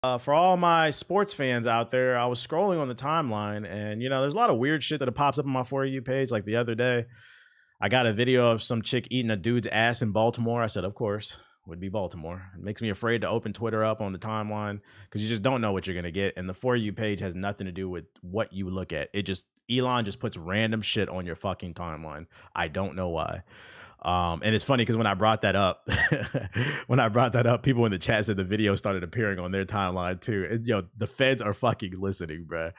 For all my sports fans out there, I was scrolling on the timeline and, there's a lot of weird shit that pops up on my For You page. Like the other day, I got a video of some chick eating a dude's ass in Baltimore. I said, of course, would be Baltimore. It makes me afraid to open Twitter up on the timeline because you just don't know what you're going to get. And the For You page has nothing to do with what you look at. Elon just puts random shit on your fucking timeline. I don't know why. And it's funny because when I brought that up, people in the chat said the video started appearing on their timeline too. The feds are fucking listening, bro.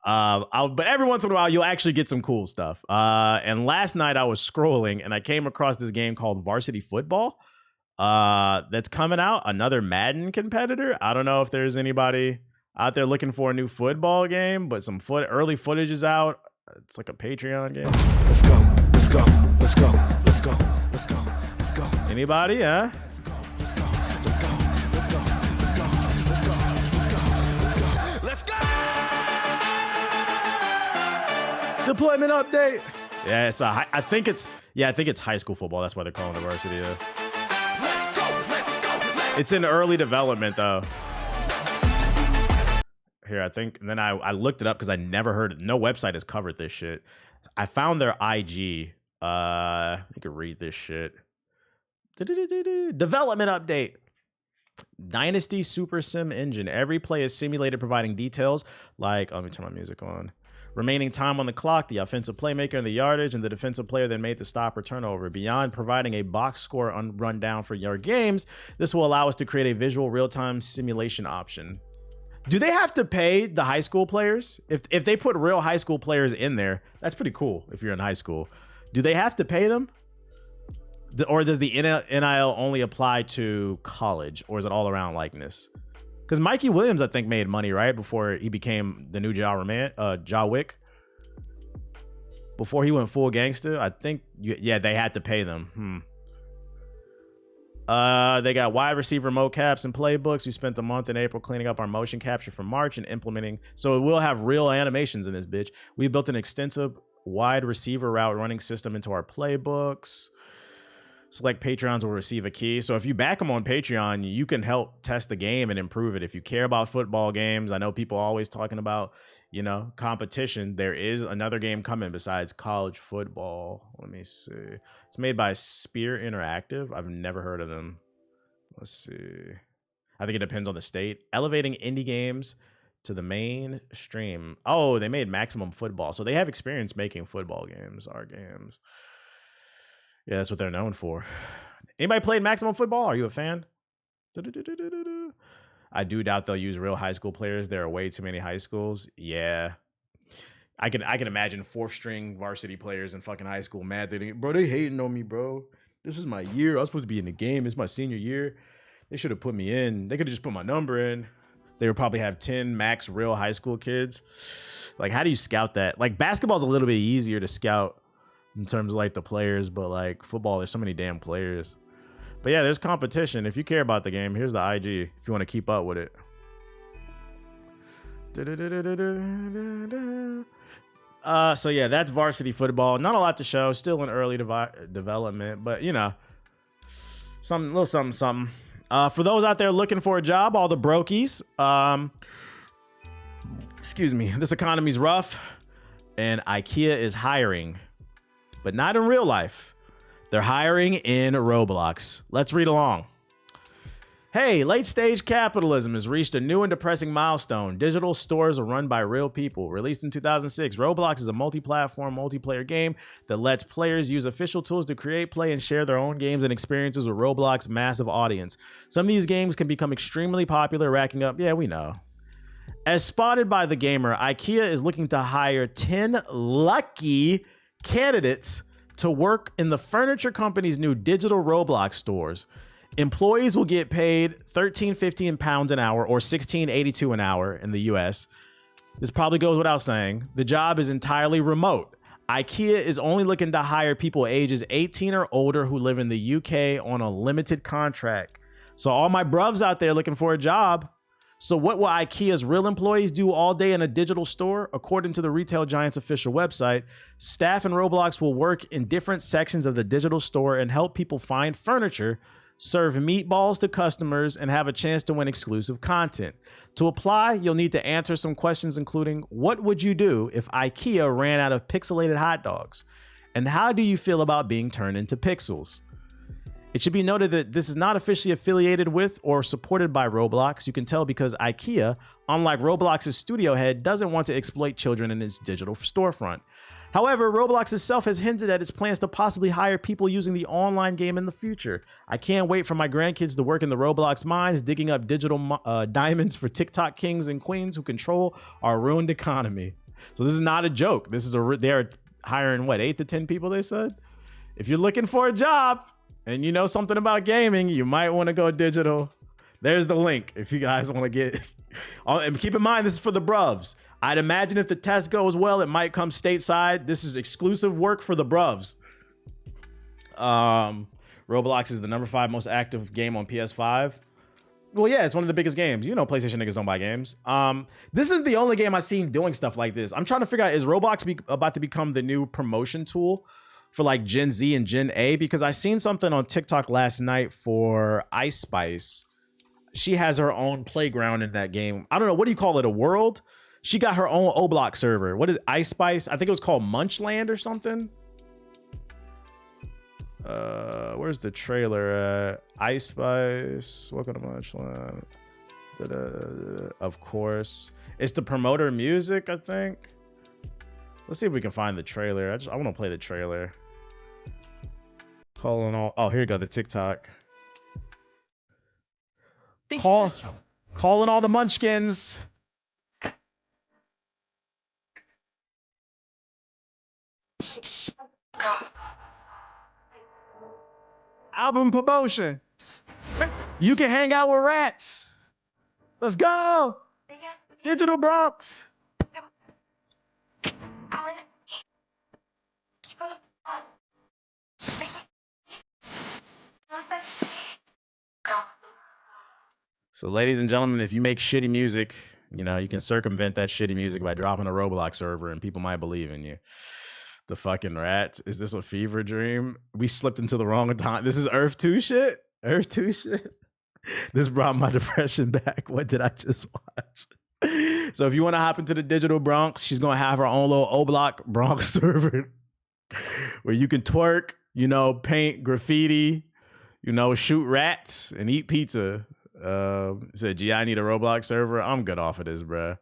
But every once in a while, you'll actually get some cool stuff. And last night I was scrolling and I came across this game called Varsity Football that's coming out. Another Madden competitor. I don't know if there's anybody out there looking for a new football game, but some early footage is out. It's like a Patreon game. Let's go. Let's go. Let's go. Let's go. Let's go. Let's go. Anybody? Yeah. Let's go. Let's go. Let's go. Let's go. Let's go. Let's go. Let's go. Let's go. Let's go. Deployment update. Yeah, I think it's high school football. That's why they're calling it varsity. Let's go. Let's go. It's in early development though. Here, I think, and then I looked it up because I never heard it. No website has covered this shit. I found their IG. You can read this shit. Development update. Dynasty Super Sim Engine. Every play is simulated, providing details like, let me turn my music on. Remaining time on the clock, the offensive playmaker and the yardage, and the defensive player that made the stop or turnover. Beyond providing a box score rundown for your games, this will allow us to create a visual real-time simulation option. Do they have to pay the high school players? If they put real high school players in there, that's pretty cool if you're in high school. Do they have to pay them? Or does the NIL only apply to college? Or is it all around likeness? Because Mikey Williams, I think, made money, right? Before he became the new Ja Wick. Before he went full gangster, I think, they had to pay them. They got wide receiver mocaps and playbooks. We spent the month in April cleaning up our motion capture for March and implementing. So it will have real animations in this bitch. We built an extensive wide receiver route running system into our playbooks. Select Patrons will receive a key. So if you back them on Patreon, you can help test the game and improve it. If you care about football games, I know people are always talking about, competition. There is another game coming besides college football. Let me see. It's made by Spear Interactive. I've never heard of them. Let's see. I think it depends on the state. Elevating indie games to the mainstream. Oh, they made Maximum Football. So they have experience making football games, our games. Yeah, that's what they're known for. Anybody played Maximum Football? Are you a fan? I do doubt they'll use real high school players. There are way too many high schools. Yeah. I can imagine fourth string varsity players in fucking high school mad. They hating on me, bro. This is my year. I was supposed to be in the game. It's my senior year. They should have put me in. They could have just put my number in. They would probably have 10 max real high school kids. Like, how do you scout that? Like, basketball's a little bit easier to scout in terms of like the players, but like football, there's so many damn players. But yeah, there's competition. If you care about the game, here's the IG if you want to keep up with it. So yeah, that's Varsity Football. Not a lot to show. Still in early development, but little something. For those out there looking for a job, all the brokies, excuse me, this economy's rough, and IKEA is hiring, but not in real life. They're hiring in Roblox. Let's read along. Hey, late stage capitalism has reached a new and depressing milestone. Digital stores are run by real people. Released in 2006, Roblox is a multi-platform, multiplayer game that lets players use official tools to create, play, and share their own games and experiences with Roblox's massive audience. Some of these games can become extremely popular, racking up, yeah, we know. As spotted by The Gamer, IKEA is looking to hire 10 lucky candidates to work in the furniture company's new digital Roblox stores. Employees will get paid £13.50 an hour or $16.82 an hour in the US. This probably goes without saying. The job is entirely remote. IKEA is only looking to hire people ages 18 or older who live in the UK on a limited contract. So all my bruvs out there looking for a job. So what will IKEA's real employees do all day in a digital store? According to the retail giant's official website, staff in Roblox will work in different sections of the digital store and help people find furniture serve meatballs to customers, and have a chance to win exclusive content. To apply, you'll need to answer some questions including, what would you do if IKEA ran out of pixelated hot dogs? And how do you feel about being turned into pixels? It should be noted that this is not officially affiliated with or supported by Roblox. You can tell because IKEA, unlike Roblox's studio head, doesn't want to exploit children in its digital storefront. However, Roblox itself has hinted at its plans to possibly hire people using the online game in the future. I can't wait for my grandkids to work in the Roblox mines, digging up digital diamonds for TikTok kings and queens who control our ruined economy. So this is not a joke. This is they're hiring, what, 8 to 10 people, they said? If you're looking for a job, and you know something about gaming, you might want to go digital. There's the link if you guys want to get. And keep in mind, this is for the bruvs. I'd imagine if the test goes well, it might come stateside. This is exclusive work for the bruvs. Roblox is the number 5 most active game on PS5. Well, yeah, it's one of the biggest games. You know, PlayStation niggas don't buy games. This is the only game I've seen doing stuff like this. I'm trying to figure out, is Roblox about to become the new promotion tool for like Gen Z and Gen A? Because I seen something on TikTok last night for Ice Spice. She has her own playground in that game. I don't know, what do you call it, a world? She got her own Oblox server. What is Ice Spice? I think it was called Munchland or something. Where's the trailer? Ice Spice, welcome to Munchland. Of course. It's the promoter music, I think. Let's see if we can find the trailer. I want to play the trailer. Calling all. Oh, here you go. The TikTok. Calling all the munchkins. Album promotion. You can hang out with rats. Let's go. Digital Bronx. So ladies and gentlemen, if you make shitty music, you know, you can circumvent that shitty music by dropping a Roblox server and people might believe in you. The fucking rats. Is this a fever dream? We slipped into the wrong time. This is Earth 2 shit? Earth 2 shit? This brought my depression back. What did I just watch? So if you want to hop into the digital Bronx, she's going to have her own little O-Block Bronx server where you can twerk, you know, paint graffiti, you know, shoot rats and eat pizza. Said, gee, I need a Roblox server. I'm good off of this, bruh.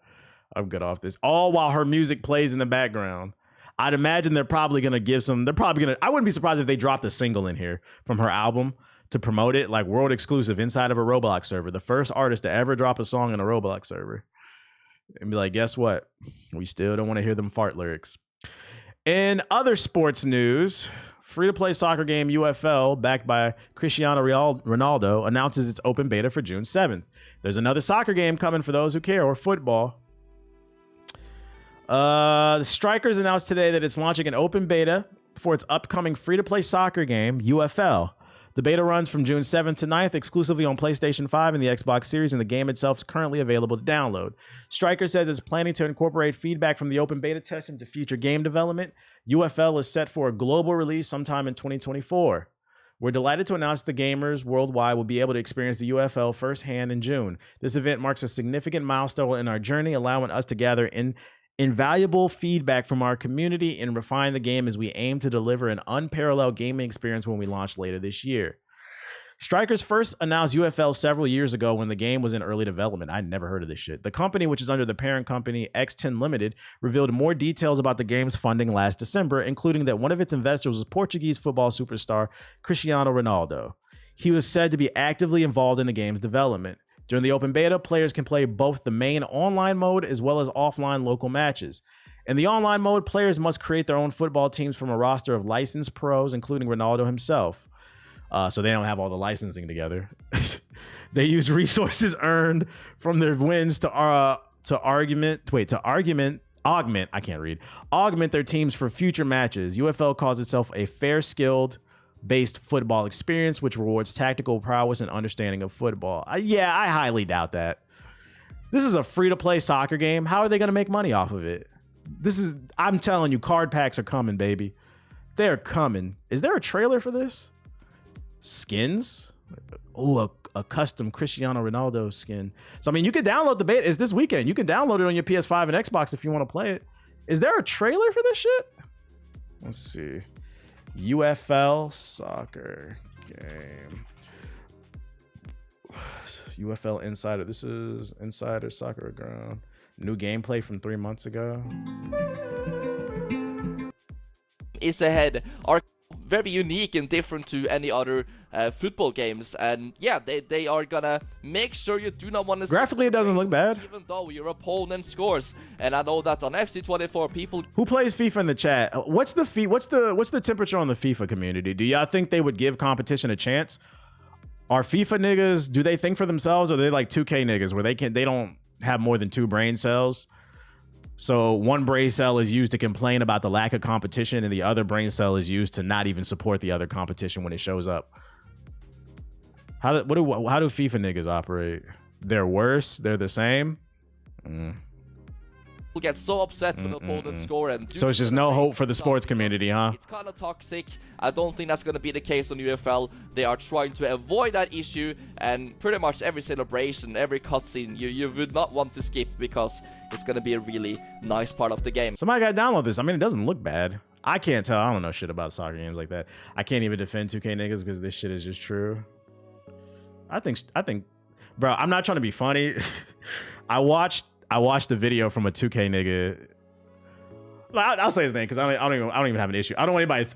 I'm good off this. All while her music plays in the background. I'd imagine they're probably going to give some, I wouldn't be surprised if they dropped a single in here from her album to promote it, like world exclusive inside of a Roblox server. The first artist to ever drop a song in a Roblox server. And be like, guess what? We still don't want to hear them fart lyrics. In other sports news, free-to-play soccer game UFL, backed by Cristiano Ronaldo, announces its open beta for June 7th. There's another soccer game coming for those who care, or football. The Strikers announced today that it's launching an open beta for its upcoming free-to-play soccer game, UFL. The beta runs from June 7th to 9th exclusively on PlayStation 5 and the Xbox Series, and the game itself is currently available to download. Striker says it's planning to incorporate feedback from the open beta test into future game development. UFL is set for a global release sometime in 2024. We're delighted to announce the gamers worldwide will be able to experience the UFL firsthand in June. This event marks a significant milestone in our journey, allowing us to gather invaluable feedback from our community and refine the game as we aim to deliver an unparalleled gaming experience when we launch later this year. Strikers first announced UFL several years ago when the game was in early development. I'd never heard of this shit. The company, which is under the parent company X10 Limited, revealed more details about the game's funding last December, including that one of its investors was Portuguese football superstar Cristiano Ronaldo. He was said to be actively involved in the game's development. During the open beta, players can play both the main online mode as well as offline local matches. In the online mode, players must create their own football teams from a roster of licensed pros, including Ronaldo himself. So they don't have all the licensing together. They use resources earned from their wins to augment their teams for future matches. UFL calls itself a fair, skilled based football experience, which rewards tactical prowess and understanding of football. I highly doubt that. This is a free-to-play soccer game. How are they going to make money off of it? I'm telling you, card packs are coming, baby. They're coming. Is there a trailer for this? Skins? Oh, a custom Cristiano Ronaldo skin. So, I mean, you can download the beta. It's this weekend. You can download it on your PS5 and Xbox if you want to play it. Is there a trailer for this shit? Let's see. UFL soccer game. UFL Insider. This is Insider Soccer Ground. New gameplay from 3 months ago. Is ahead are very unique and different to any other football games, and yeah, they are gonna make sure you do not want to. Graphically, it doesn't look bad, even though your opponent scores. And I know that on FC24, people who plays FIFA in the chat. What's the temperature on the FIFA community? Do y'all think they would give competition a chance? Are FIFA niggas, do they think for themselves, or are they like 2K niggas where they don't have more than 2 brain cells? So one brain cell is used to complain about the lack of competition, and the other brain cell is used to not even support the other competition when it shows up. How do FIFA niggas operate? They're worse. They're the same. get so upset when the opponent score, and so it's just no hope for the sports community, huh? It's kind of toxic. I don't think that's going to be the case on UFL. They are trying to avoid that issue, and pretty much every celebration, every cutscene, you would not want to skip, because it's going to be a really nice part of the game. Somebody got to download this. I mean, it doesn't look bad. I can't tell. I don't know shit about soccer games like that. I can't even defend 2K niggas because this shit is just true. I think, bro, I'm not trying to be funny. I watched the video from a 2K nigga. I'll say his name because I don't even have an issue. I don't want anybody.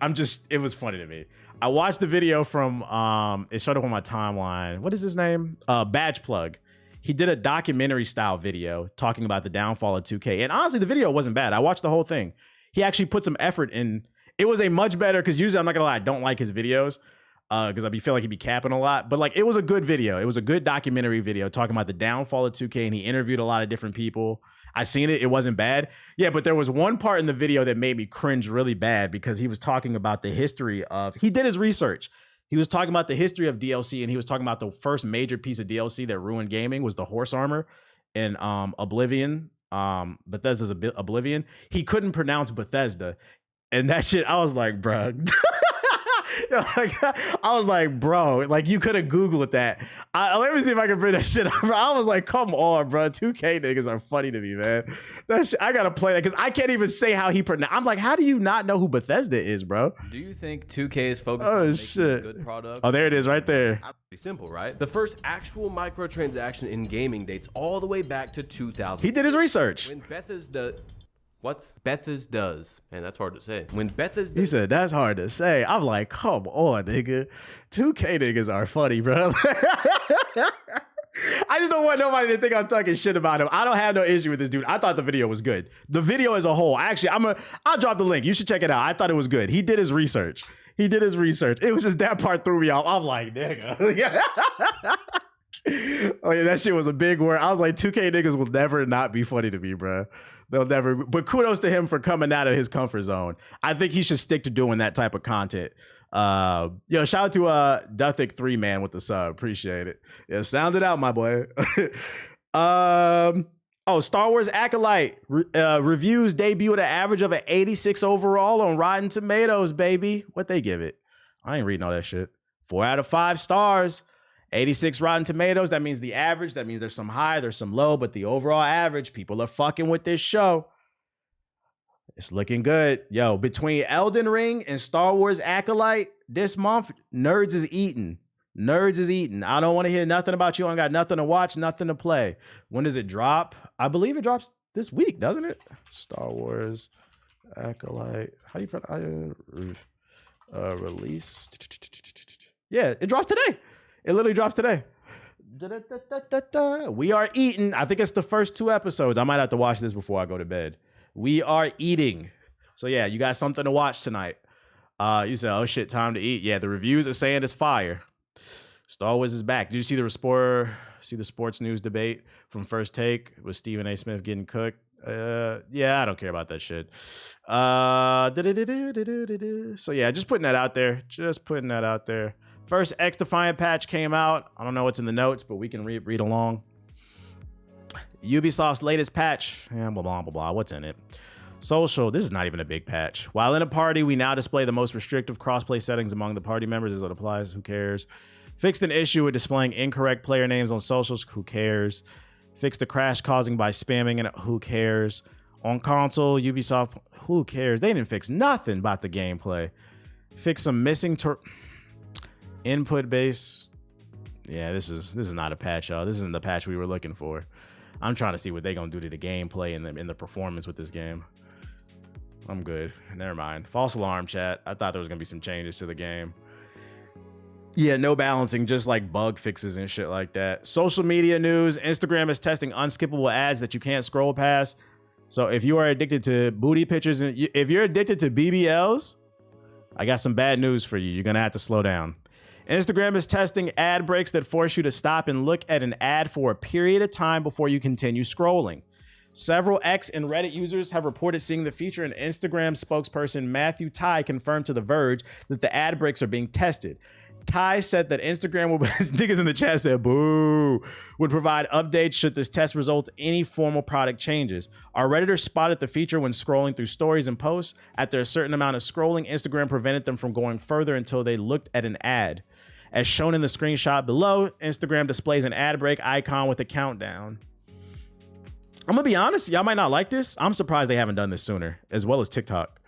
It was funny to me. I watched the video from it showed up on my timeline. What is his name? Badge Plug. He did a documentary style video talking about the downfall of 2K. And honestly, the video wasn't bad. I watched the whole thing. He actually put some effort in. It was a much better, because usually, I'm not gonna lie, I don't like his videos because I feel like he'd be capping a lot. But like, it was a good video. It was a good documentary video talking about the downfall of 2K, and he interviewed a lot of different people. I seen it. It wasn't bad. Yeah, but there was one part in the video that made me cringe really bad, because he was talking about the history of, he did his research. He was talking about the history of DLC, and he was talking about the first major piece of DLC that ruined gaming was the horse armor in Oblivion. Bethesda's Oblivion. He couldn't pronounce Bethesda, and that shit, I was like, bro. I was like, bro, like, you could have Googled that. Let me see if I can bring that shit up. I was like, come on, bro. 2K niggas are funny to me, man. That shit, I gotta play that because I can't even say how he pronounced. I'm like, how do you not know who Bethesda is, bro? Do you think 2K is focused on making a good product? Oh, there it is, right there. Pretty simple, right? The first actual microtransaction in gaming dates all the way back to 2000. He did his research. When Bethesda's, man, that's hard to say. When Bethesda, he said that's hard to say. I'm like, come on, nigga. 2K niggas are funny, bro. I just don't want nobody to think I'm talking shit about him. I don't have no issue with this dude. I thought the video was good. The video as a whole, actually, I'll drop the link. You should check it out. I thought it was good. He did his research. It was just that part threw me off. I'm like, nigga. Oh yeah, that shit was a big word. I was like, 2K niggas will never not be funny to me, bro. They'll never. But kudos to him for coming out of his comfort zone. I think he should stick to doing that type of content. Yo, shout out to Duthic 3 man with the sub. Appreciate it. Yeah, sound it out, my boy. Star Wars Acolyte reviews debut at an average of an 86 overall on Rotten Tomatoes, baby. What they give it? I ain't reading all that shit. 4 out of 5 stars. 86 Rotten Tomatoes. That means the average. That means there's some high, there's some low, but the overall average, people are fucking with this show. It's looking good. Yo, between Elden Ring and Star Wars Acolyte this month, nerds is eating. Nerds is eating. I don't want to hear nothing about you. I got nothing to watch, nothing to play. When does it drop? I believe it drops this week, doesn't it? Star Wars Acolyte. How do you pronounce release? Yeah, it drops today. It literally drops today. We are eating. I think it's the first 2 episodes. I might have to watch this before I go to bed. We are eating. So yeah, you got something to watch tonight. You said, oh shit, time to eat. Yeah, the reviews are saying it's fire. Star Wars is back. Did you see the sports news debate from First Take with Stephen A. Smith getting cooked? Yeah, I don't care about that shit. So yeah, just putting that out there. First XDefiant patch came out. I don't know what's in the notes, but we can read along. Ubisoft's latest patch. Blah, blah, blah, blah. What's in it? Social. This is not even a big patch. While in a party, we now display the most restrictive crossplay settings among the party members as it applies. Who cares? Fixed an issue with displaying incorrect player names on socials. Who cares? Fixed the crash causing by spamming and who cares? On console, Ubisoft, who cares? They didn't fix nothing about the gameplay. Fix some missing input base. Yeah, this is not a patch, y'all. This isn't the patch we were looking for. I'm trying to see what they're gonna do to the gameplay and in the performance with this game. I'm good. Never mind. False alarm, chat. I thought there was gonna be some changes to the game. Yeah, no balancing, just like bug fixes and shit like that. Social media news. Instagram is testing unskippable ads that you can't scroll past. So if you are addicted to booty pictures and if you're addicted to BBLs, I got some bad news for you. You're gonna have to slow down. Instagram is testing ad breaks that force you to stop and look at an ad for a period of time before you continue scrolling. Several X and Reddit users have reported seeing the feature, and Instagram spokesperson Matthew Tai confirmed to The Verge that the ad breaks are being tested. Tai said that Instagram will, niggas in the chat said, boo, would provide updates should this test result in any formal product changes. Our Redditors spotted the feature when scrolling through stories and posts. After a certain amount of scrolling, Instagram prevented them from going further until they looked at an ad. As shown in the screenshot below, Instagram displays an ad break icon with a countdown. I'm gonna be honest, y'all might not like this. I'm surprised they haven't done this sooner, as well as TikTok.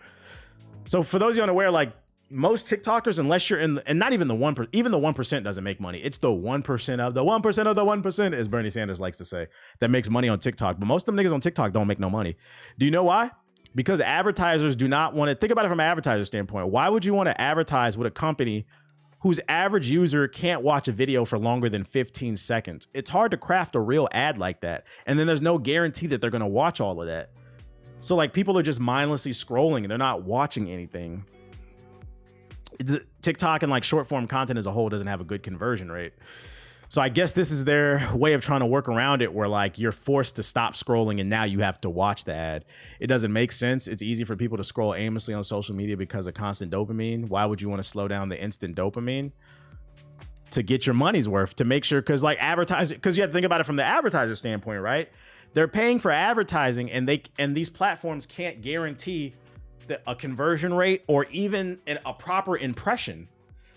So for those of you unaware, like most TikTokers, unless you're in, and not even the 1%, even the 1% doesn't make money. It's the 1% of the 1% of the 1%, as Bernie Sanders likes to say, that makes money on TikTok. But most of them niggas on TikTok don't make no money. Do you know why? Because advertisers do not want to, think about it from an advertiser standpoint. Why would you want to advertise with a company whose average user can't watch a video for longer than 15 seconds? It's hard to craft a real ad like that. And then there's no guarantee that they're going to watch all of that. So like people are just mindlessly scrolling and they're not watching anything. TikTok and like short form content as a whole doesn't have a good conversion rate. So I guess this is their way of trying to work around it, where like you're forced to stop scrolling and now you have to watch the ad. It doesn't make sense. It's easy for people to scroll aimlessly on social media because of constant dopamine. Why would you want to slow down the instant dopamine? To get your money's worth, to make sure, because like advertising, because you have to think about it from the advertiser standpoint, right? They're paying for advertising, and these platforms can't guarantee a conversion rate or even a proper impression.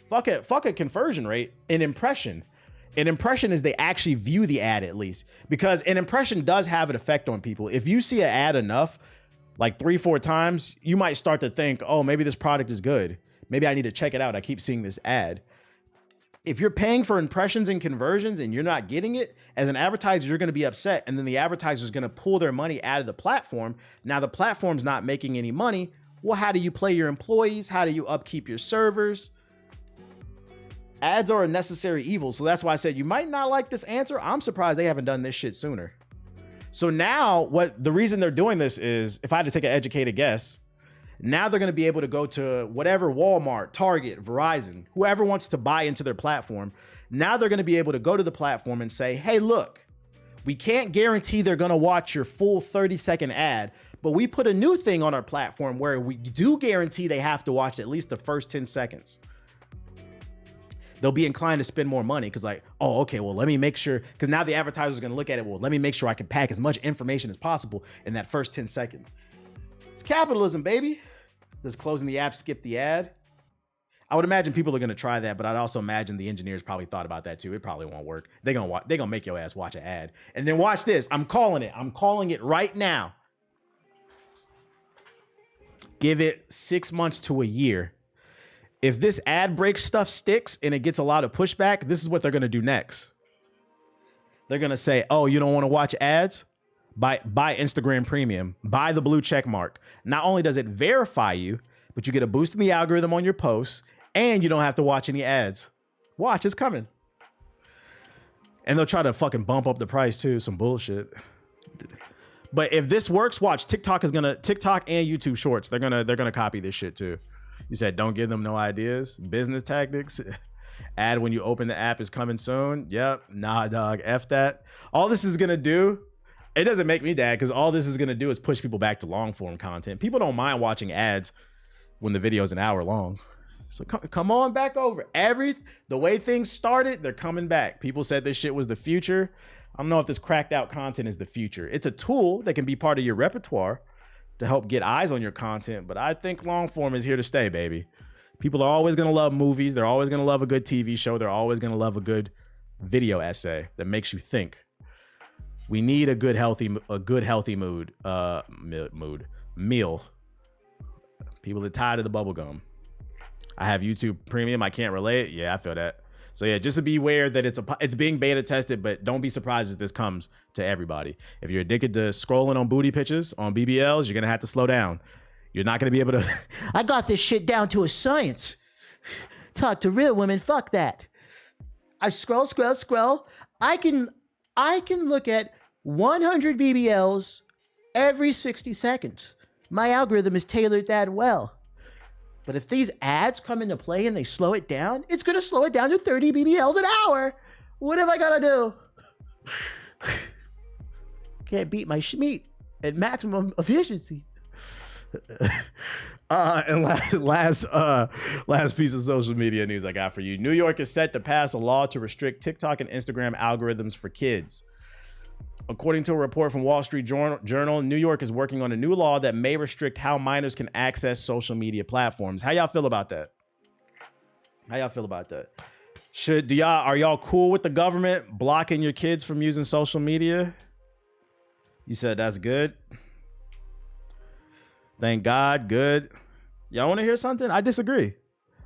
Fuck a conversion rate, an impression. An impression is they actually view the ad at least, because an impression does have an effect on people. If you see an ad enough, like 3-4 times, you might start to think, oh, maybe this product is good. Maybe I need to check it out. I keep seeing this ad. If you're paying for impressions and conversions and you're not getting it, as an advertiser, you're going to be upset. And then the advertiser is going to pull their money out of the platform. Now the platform's not making any money. Well, how do you play your employees? How do you upkeep your servers? Ads are a necessary evil. So that's why I said you might not like this answer. I'm surprised they haven't done this shit sooner. So now the reason they're doing this is, if I had to take an educated guess, now they're going to be able to go to whatever Walmart, Target, Verizon, whoever wants to buy into their platform. Now they're going to be able to go to the platform and say, hey, look, we can't guarantee they're going to watch your full 30-second ad, but we put a new thing on our platform where we do guarantee they have to watch at least the first 10 seconds. They'll be inclined to spend more money because like, oh, okay, well, let me make sure, because now the advertiser's going to look at it. Well, let me make sure I can pack as much information as possible in that first 10 seconds. It's capitalism, baby. Does closing the app skip the ad? I would imagine people are going to try that, but I'd also imagine the engineers probably thought about that too. It probably won't work. They're going to make your ass watch an ad. And then watch this. I'm calling it. I'm calling it right now. Give it 6 months to a year. If this ad break stuff sticks and it gets a lot of pushback, this is what they're going to do next. They're going to say, oh, you don't want to watch ads? Buy Instagram Premium. Buy the blue check mark. Not only does it verify you, but you get a boost in the algorithm on your posts, and you don't have to watch any ads. Watch, it's coming. And they'll try to fucking bump up the price too. Some bullshit. But if this works, watch, TikTok and YouTube Shorts, they're gonna copy this shit too. You said don't give them no ideas. Business tactics. Ad when you open the app is coming soon. Yep. Nah, dog. F that. All this is gonna do, it doesn't make me dad, because all this is gonna do is push people back to long form content. People don't mind watching ads when the video is an hour long. So come on back over. The way things started, they're coming back. People said this shit was the future. I don't know if this cracked out content is the future. It's a tool that can be part of your repertoire to help get eyes on your content, but I think long form is here to stay, baby. People are always going to love movies. They're always going to love a good TV show. They're always going to love a good video essay that makes you think. We need a good healthy meal. People are tired of the bubble gum. I have YouTube Premium. I can't relate. Yeah, I feel that. So yeah, just to be aware that it's being beta tested, but don't be surprised if this comes to everybody. If you're addicted to scrolling on booty pictures on BBLs, you're gonna have to slow down. You're not gonna be able to. I got this shit down to a science. Talk to real women. Fuck that. I scroll. I can look at 100 BBLs every 60 seconds. My algorithm is tailored that well. But if these ads come into play and they slow it down, it's going to slow it down to 30 BBLs an hour. What have I got to do? Can't beat my schmeat at maximum efficiency. And last piece of social media news I got for you. New York is set to pass a law to restrict TikTok and Instagram algorithms for kids. According to a report from Wall Street Journal, New York is working on a new law that may restrict how minors can access social media platforms. How y'all feel about that? Are y'all cool with the government blocking your kids from using social media? You said that's good. Thank God, good. Y'all want to hear something? I disagree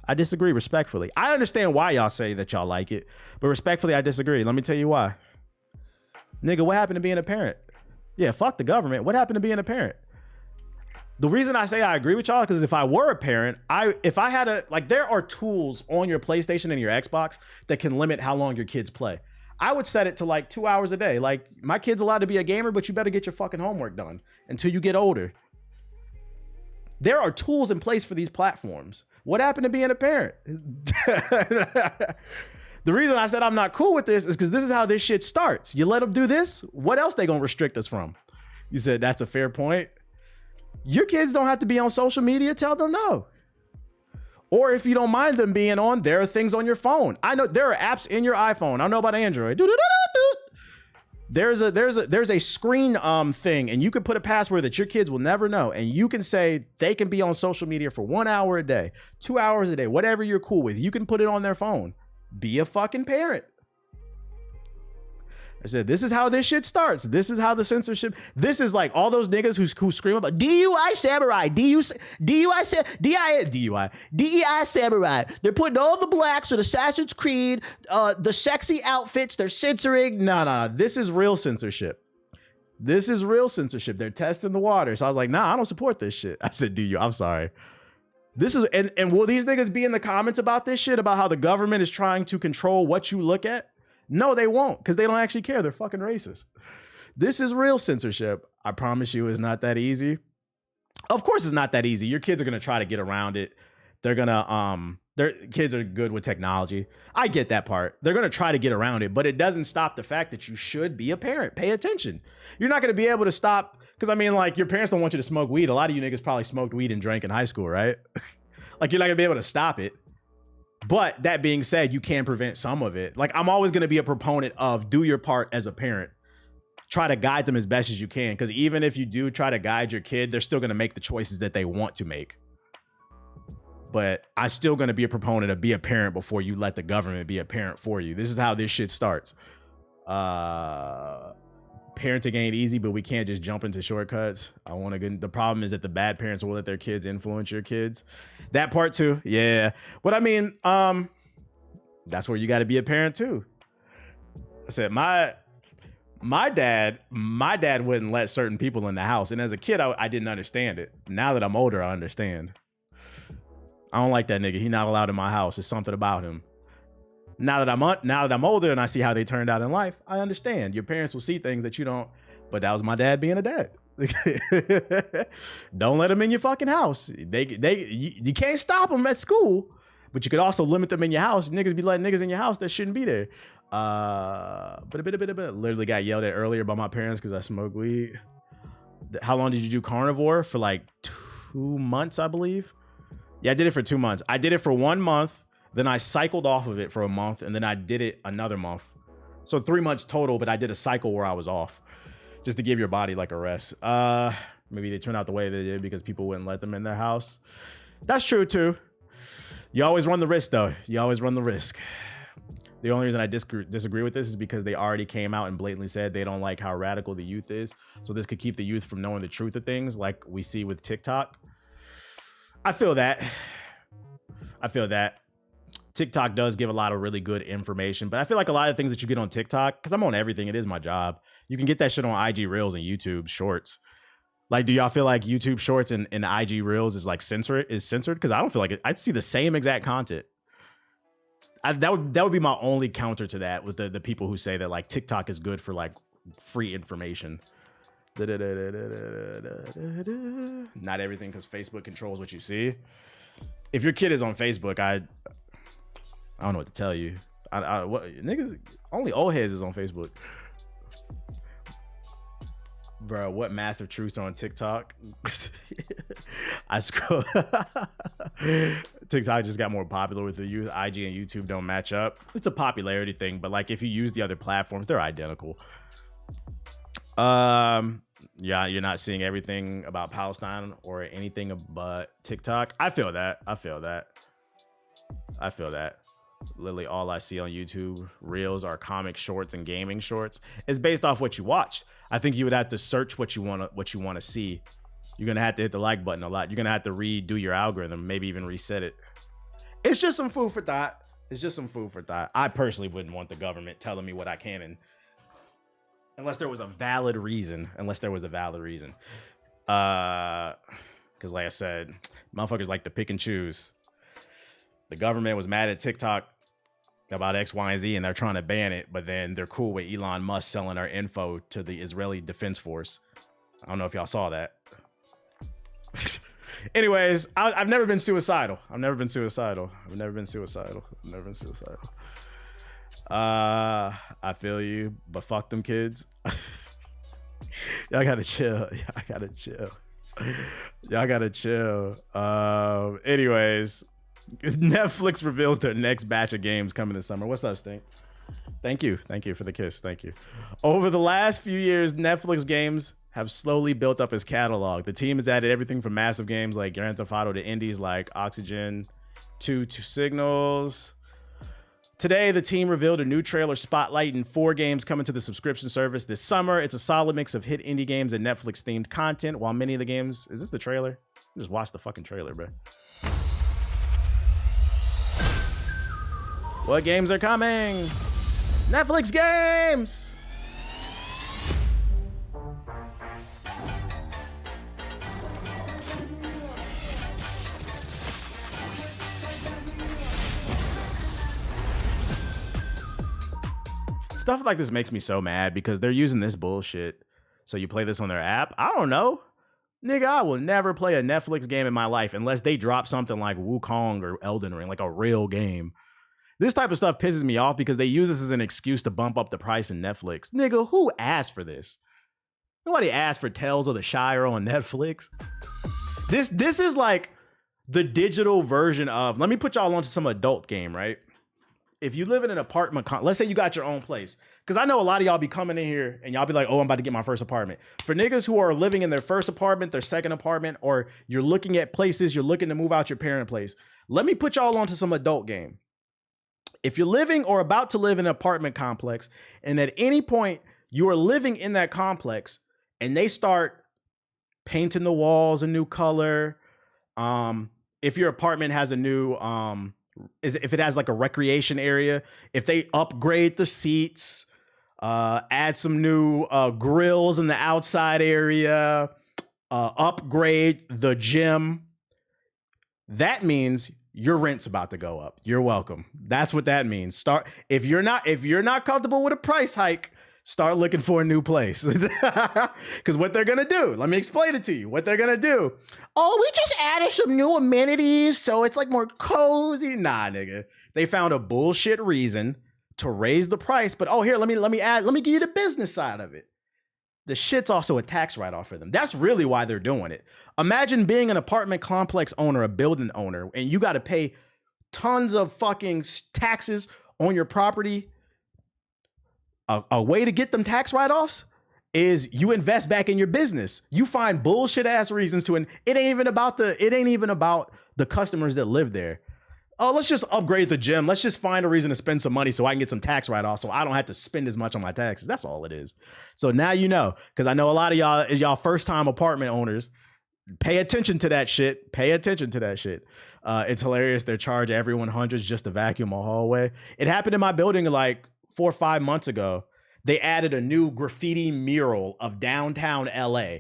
respectfully. I understand why y'all say that y'all like it, but respectfully, I disagree. Let me tell you why. Nigga, what happened to being a parent? Yeah, fuck the government. What happened to being a parent? The reason I say I agree with y'all is because if I were a parent, there are tools on your PlayStation and your Xbox that can limit how long your kids play. I would set it to like 2 hours a day. Like, my kid's allowed to be a gamer, but you better get your fucking homework done until you get older. There are tools in place for these platforms. What happened to being a parent? The reason I said I'm not cool with this is because this is how this shit starts. You let them do this, what else they gonna restrict us from? You said that's a fair point. Your kids don't have to be on social media. Tell them no. Or if you don't mind them being on, there are things on your phone. I know there are apps in your iPhone. I don't know about Android. There's a screen thing, and you can put a password that your kids will never know, and you can say they can be on social media for 1 hour a day, 2 hours a day, whatever you're cool with. You can put it on their phone. Be a fucking parent. I said, this is how this shit starts. This is how the censorship. This is like all those niggas who scream about DUI samurai, DEI samurai. They're putting all the blacks in Assassin's Creed, the sexy outfits. They're censoring. No. This is real censorship. They're testing the water. So I was like, nah, I don't support this shit. I said, I'm sorry. This is, and will these niggas be in the comments about this shit, about how the government is trying to control what you look at? No, they won't, because they don't actually care. They're fucking racist. This is real censorship. I promise you it's not that easy. Of course it's not that easy. Your kids are going to try to get around it. They're going to, their kids are good with technology. I get that part. They're going to try to get around it, but it doesn't stop the fact that you should be a parent. Pay attention. You're not going to be able to stop, because I mean, like, your parents don't want you to smoke weed. A lot of you niggas probably smoked weed and drank in high school, right? Like, you're not going to be able to stop it. But that being said, you can prevent some of it. Like, I'm always going to be a proponent of do your part as a parent. Try to guide them as best as you can. Because even if you do try to guide your kid, they're still going to make the choices that they want to make. But I'm still going to be a proponent of be a parent before you let the government be a parent for you. This is how this shit starts. Parenting ain't easy, but we can't just jump into shortcuts. The problem is that the bad parents will let their kids influence your kids. That part too. Yeah. But I mean, that's where you got to be a parent too. I said, my dad wouldn't let certain people in the house. And as a kid, I didn't understand it. Now that I'm older, I understand. I don't like that nigga. He not allowed in my house. There's something about him. Now that I'm older and I see how they turned out in life, I understand. Your parents will see things that you don't. But that was my dad being a dad. Don't let them in your fucking house. You can't stop them at school, but you could also limit them in your house. Niggas be letting niggas in your house that shouldn't be there. But literally got yelled at earlier by my parents because I smoke weed. How long did you do carnivore? For like 2 months, I believe. Yeah, I did it for 2 months. I did it for 1 month. Then I cycled off of it for a month, and then I did it another month. So 3 months total, but I did a cycle where I was off just to give your body like a rest. Maybe they turned out the way they did because people wouldn't let them in their house. That's true too. You always run the risk, though. You always run the risk. The only reason I disagree with this is because they already came out and blatantly said they don't like how radical the youth is. So this could keep the youth from knowing the truth of things, like we see with TikTok. I feel that. TikTok does give a lot of really good information, but I feel like a lot of things that you get on TikTok, because I'm on everything, it is my job. You can get that shit on IG Reels and YouTube Shorts. Like, do y'all feel like YouTube Shorts and IG Reels is like censored? Because I don't feel like it. I'd see the same exact content. That would be my only counter to that, with the people who say that like TikTok is good for like free information. Not everything, because Facebook controls what you see. If your kid is on Facebook, I don't know what to tell you. What niggas? Only old heads is on Facebook. Bro, what massive truths are on TikTok? I scroll. TikTok just got more popular with the youth. IG and YouTube don't match up. It's a popularity thing, but like if you use the other platforms, they're identical. Yeah, you're not seeing everything about Palestine or anything but TikTok. I feel that. Literally all I see on YouTube Reels are comic shorts and gaming shorts. It's based off what you watch. I think you would have to search what you want to see. You're gonna have to hit the like button a lot. You're gonna have to redo your algorithm, maybe even reset it. It's just some food for thought. I personally wouldn't want the government telling me what I can, and unless there was a valid reason. Because like I said, motherfuckers like to pick and choose. The government was mad at TikTok about X, Y, and Z, and they're trying to ban it, but then they're cool with Elon Musk selling our info to the Israeli Defense Force. I don't know if y'all saw that. Anyways, I've never been suicidal. I feel you, but fuck them kids. Y'all gotta chill. Anyways, Netflix reveals their next batch of games coming this summer. What's up, Stink? Thank you for the kiss. Thank you. Over the last few years, Netflix games have slowly built up its catalog. The team has added everything from massive games like Grand Theft Auto to indies like Oxygen 2 to Signals. Today, the team revealed a new trailer spotlighting 4 games coming to the subscription service this summer. It's a solid mix of hit indie games and Netflix-themed content, while many of the games... Is this the trailer? Just watch the fucking trailer, bro. What games are coming? Netflix games! Stuff like this makes me so mad because they're using this bullshit. So you play this on their app? I don't know. Nigga, I will never play a Netflix game in my life unless they drop something like Wukong or Elden Ring, like a real game. This type of stuff pisses me off because they use this as an excuse to bump up the price in Netflix. Nigga, who asked for this? Nobody asked for Tales of the Shire on Netflix. This is like the digital version of, let me put y'all onto some adult game, right? If you live in an apartment, let's say you got your own place. Because I know a lot of y'all be coming in here and y'all be like, oh, I'm about to get my first apartment. For niggas who are living in their first apartment, their second apartment, or you're looking at places, you're looking to move out your parent place. Let me put y'all onto some adult game. If you're living or about to live in an apartment complex, and at any point you are living in that complex and they start painting the walls a new color, if your apartment has a new, if it has like a recreation area, if they upgrade the seats, add some new grills in the outside area, upgrade the gym, that means your rent's about to go up. You're welcome. That's what that means. If you're not comfortable with a price hike, start looking for a new place. Because what they're gonna do, let me explain it to you. What they're gonna do. Oh, we just added some new amenities, so it's like more cozy. Nah, nigga. They found a bullshit reason to raise the price, but oh, here, let me give you the business side of it. The shit's also a tax write-off for them. That's really why they're doing it. Imagine being an apartment complex owner, a building owner, and you got to pay tons of fucking taxes on your property. A way to get them tax write-offs is you invest back in your business. You find bullshit ass reasons to, and it ain't even about the customers that live there. oh, let's just upgrade the gym. Let's just find a reason to spend some money so I can get some tax write-off so I don't have to spend as much on my taxes. That's all it is. So now you know, because I know a lot of y'all first-time apartment owners, pay attention to that shit. Pay attention to that shit. It's hilarious. They charge everyone hundreds just to vacuum a hallway. It happened in my building like 4 or 5 months ago. They added a new graffiti mural of downtown LA.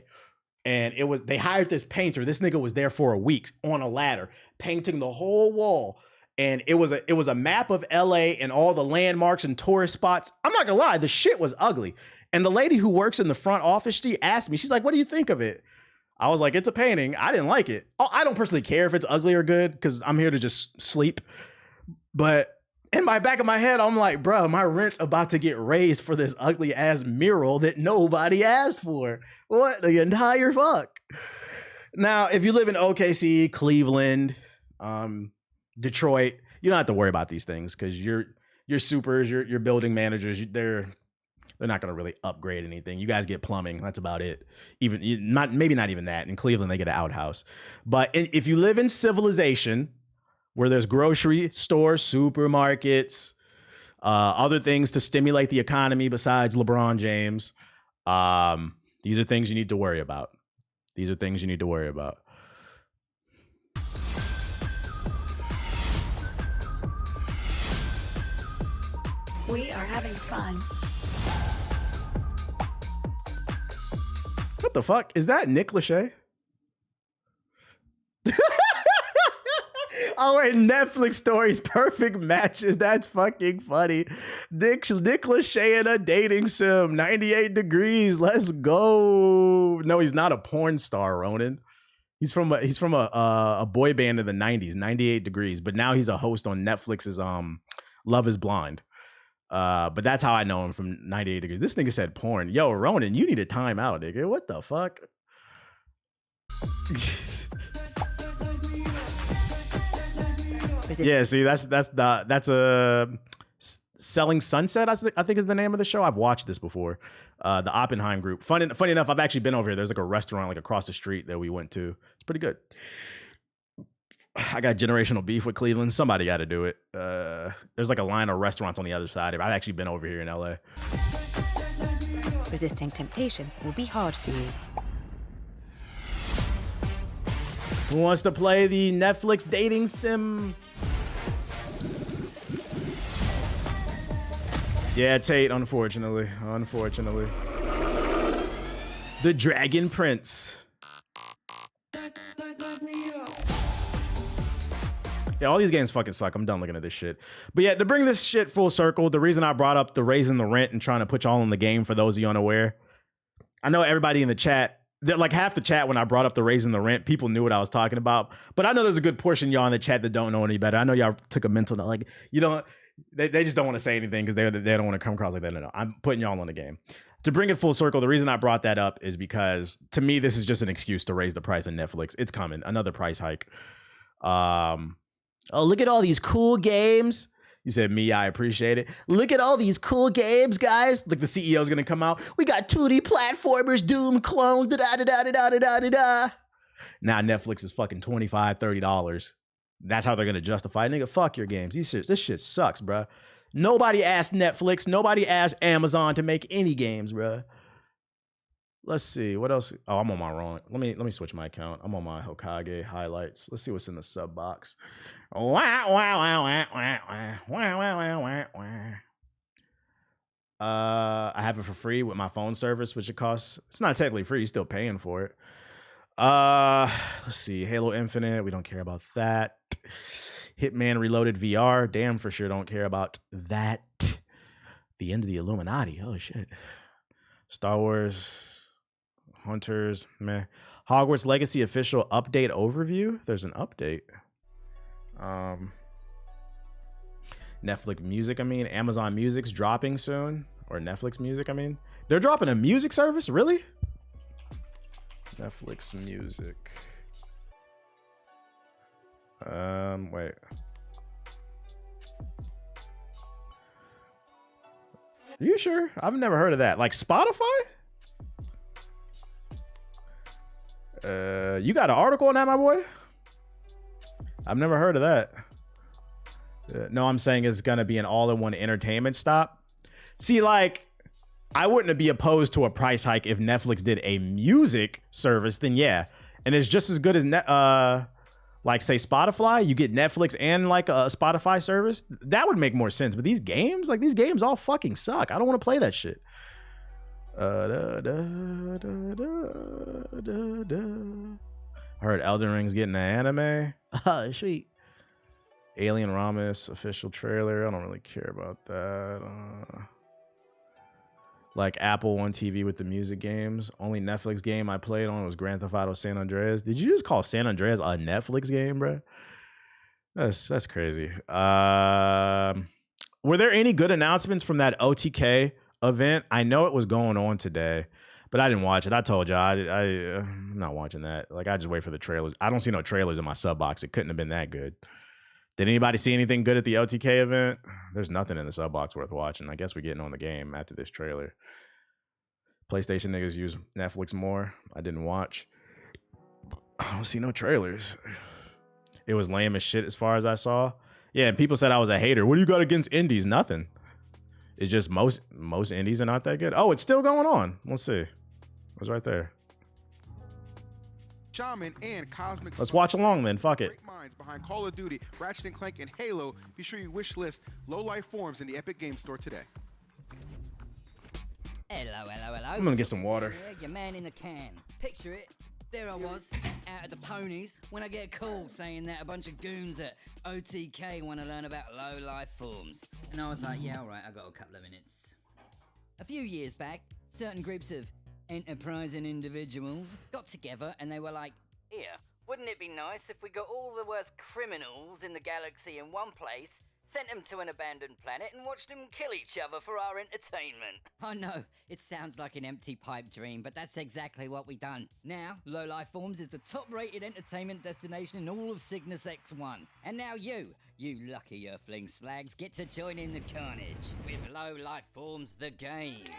And they hired this painter. This nigga was there for a week on a ladder, painting the whole wall. And it was a map of LA and all the landmarks and tourist spots. I'm not gonna lie, the shit was ugly. And the lady who works in the front office, she asked me, she's like, what do you think of it? I was like, it's a painting. I didn't like it. I don't personally care if it's ugly or good because I'm here to just sleep. But in my back of my head, I'm like, bro, my rent's about to get raised for this ugly ass mural that nobody asked for. What the entire fuck? Now, if you live in OKC, Cleveland, Detroit, you don't have to worry about these things because your supers, your building managers, they're not going to really upgrade anything. You guys get plumbing. That's about it. Maybe not even that. In Cleveland, they get an outhouse. But if you live in civilization, where there's grocery stores, supermarkets, other things to stimulate the economy besides LeBron James, these are things you need to worry about. These are things you need to worry about. We are having fun. What the fuck? Is that Nick Lachey? Oh, and Netflix stories, perfect matches. That's fucking funny. Nick Lachey in a dating sim, 98 degrees. Let's go. No, he's not a porn star, Ronan. He's from a boy band in the 90s, 98 degrees. But now he's a host on Netflix's Love is Blind. But that's how I know him, from 98 degrees. This nigga said porn. Yo, Ronan, you need a timeout, nigga. What the fuck? Yeah, see, that's a Selling Sunset, I think is the name of the show. I've watched this before. The Oppenheim group. Funny enough, I've actually been over here. There's like a restaurant like across the street that we went to. It's pretty good. I got generational beef with Cleveland. Somebody got to do it. There's like a line of restaurants on the other side. I've actually been over here in LA. Resisting temptation will be hard for you. Who wants to play the Netflix dating sim? Yeah, Tate, unfortunately. The Dragon Prince. Yeah, all these games fucking suck. I'm done looking at this shit. But yeah, to bring this shit full circle, the reason I brought up the raising the rent and trying to put y'all in the game, for those of you unaware, I know everybody in the chat, like half the chat when I brought up the raising the rent, people knew what I was talking about. But I know there's a good portion of y'all in the chat that don't know any better. I know y'all took a mental note. Like, you don't, they just don't want to say anything because they don't want to come across like that. No, I'm putting y'all in the game. To bring it full circle, the reason I brought that up is because to me, this is just an excuse to raise the price of Netflix. It's coming. Another price hike. Oh, look at all these cool games. You said me, I appreciate it. Look at all these cool games, guys. Like the CEO's gonna come out. We got 2D platformers, Doom clones, da-da-da-da-da-da-da-da. Now Netflix is fucking $25, $30. That's how they're gonna justify it. Nigga, fuck your games. This shit sucks, bruh. Nobody asked Netflix, nobody asked Amazon to make any games, bruh. Let's see, what else? Oh, I'm on my wrong. Let me switch my account. I'm on my Hokage highlights. Let's see what's in the sub box. I have it for free with my phone service, which it costs. It's not technically free, you're still paying for it. Let's see, Halo Infinite, we don't care about that. Hitman Reloaded VR, damn for sure don't care about that. The End of the Illuminati, oh shit. Star Wars Hunters, meh. Hogwarts Legacy official update overview. There's an update. Netflix Music, Amazon Music's dropping soon. Or Netflix Music, They're dropping a music service? Really? Netflix Music. Wait. Are you sure? I've never heard of that. Like Spotify? You got an article on that, my boy? I've never heard of that. No, I'm saying it's gonna be an all-in-one entertainment stop. See, like, I wouldn't be opposed to a price hike if Netflix did a music service. Then yeah, and it's just as good as like say Spotify. You get Netflix and like a Spotify service. That would make more sense. But these games, like these games, all fucking suck. I don't want to play that shit. I heard Elden Ring's getting an anime. Oh, sweet. Alien Ramis official trailer. I don't really care about that. Like Apple One TV with the music games. Only Netflix game I played on was Grand Theft Auto San Andreas. Did you just call San Andreas a Netflix game, bro? That's crazy. Were there any good announcements from that OTK event? I know it was going on today, but I didn't watch it. I told you I'm not watching that. Like I just wait for the trailers. I don't see no trailers in my sub box. It couldn't have been that good. Did anybody see anything good at the OTK event? There's nothing in the sub box worth watching. I guess we're getting on the game after this trailer. PlayStation niggas use Netflix more. I didn't watch. I don't see no trailers. It was lame as shit as far as I saw. Yeah, and people said I was a hater. What do you got against indies? Nothing. It's just most indies are not that good. Oh, it's still going on. Let's see. It was right there. Shaman and Cosmic. Let's watch along then. Fuck it. Great minds behind Call of Duty, Ratchet & Clank, and Halo. Be sure you wish list Low Life Forms in the Epic Game Store today. Hello. I'm gonna get some water. Yeah, your man in the can. Picture it. There I was, out at the ponies, when I get a call saying that a bunch of goons at OTK want to learn about low life forms. And I was like, yeah, alright, I got a couple of minutes. A few years back, certain groups of enterprising individuals got together and they were like, here, wouldn't it be nice if we got all the worst criminals in the galaxy in one place, sent them to an abandoned planet and watched them kill each other for our entertainment? I know, it sounds like an empty pipe dream, but that's exactly what we done. Now, Low Life Forms is the top-rated entertainment destination in all of Cygnus X1. And now you lucky Earthling slags, get to join in the carnage with Low Life Forms the game.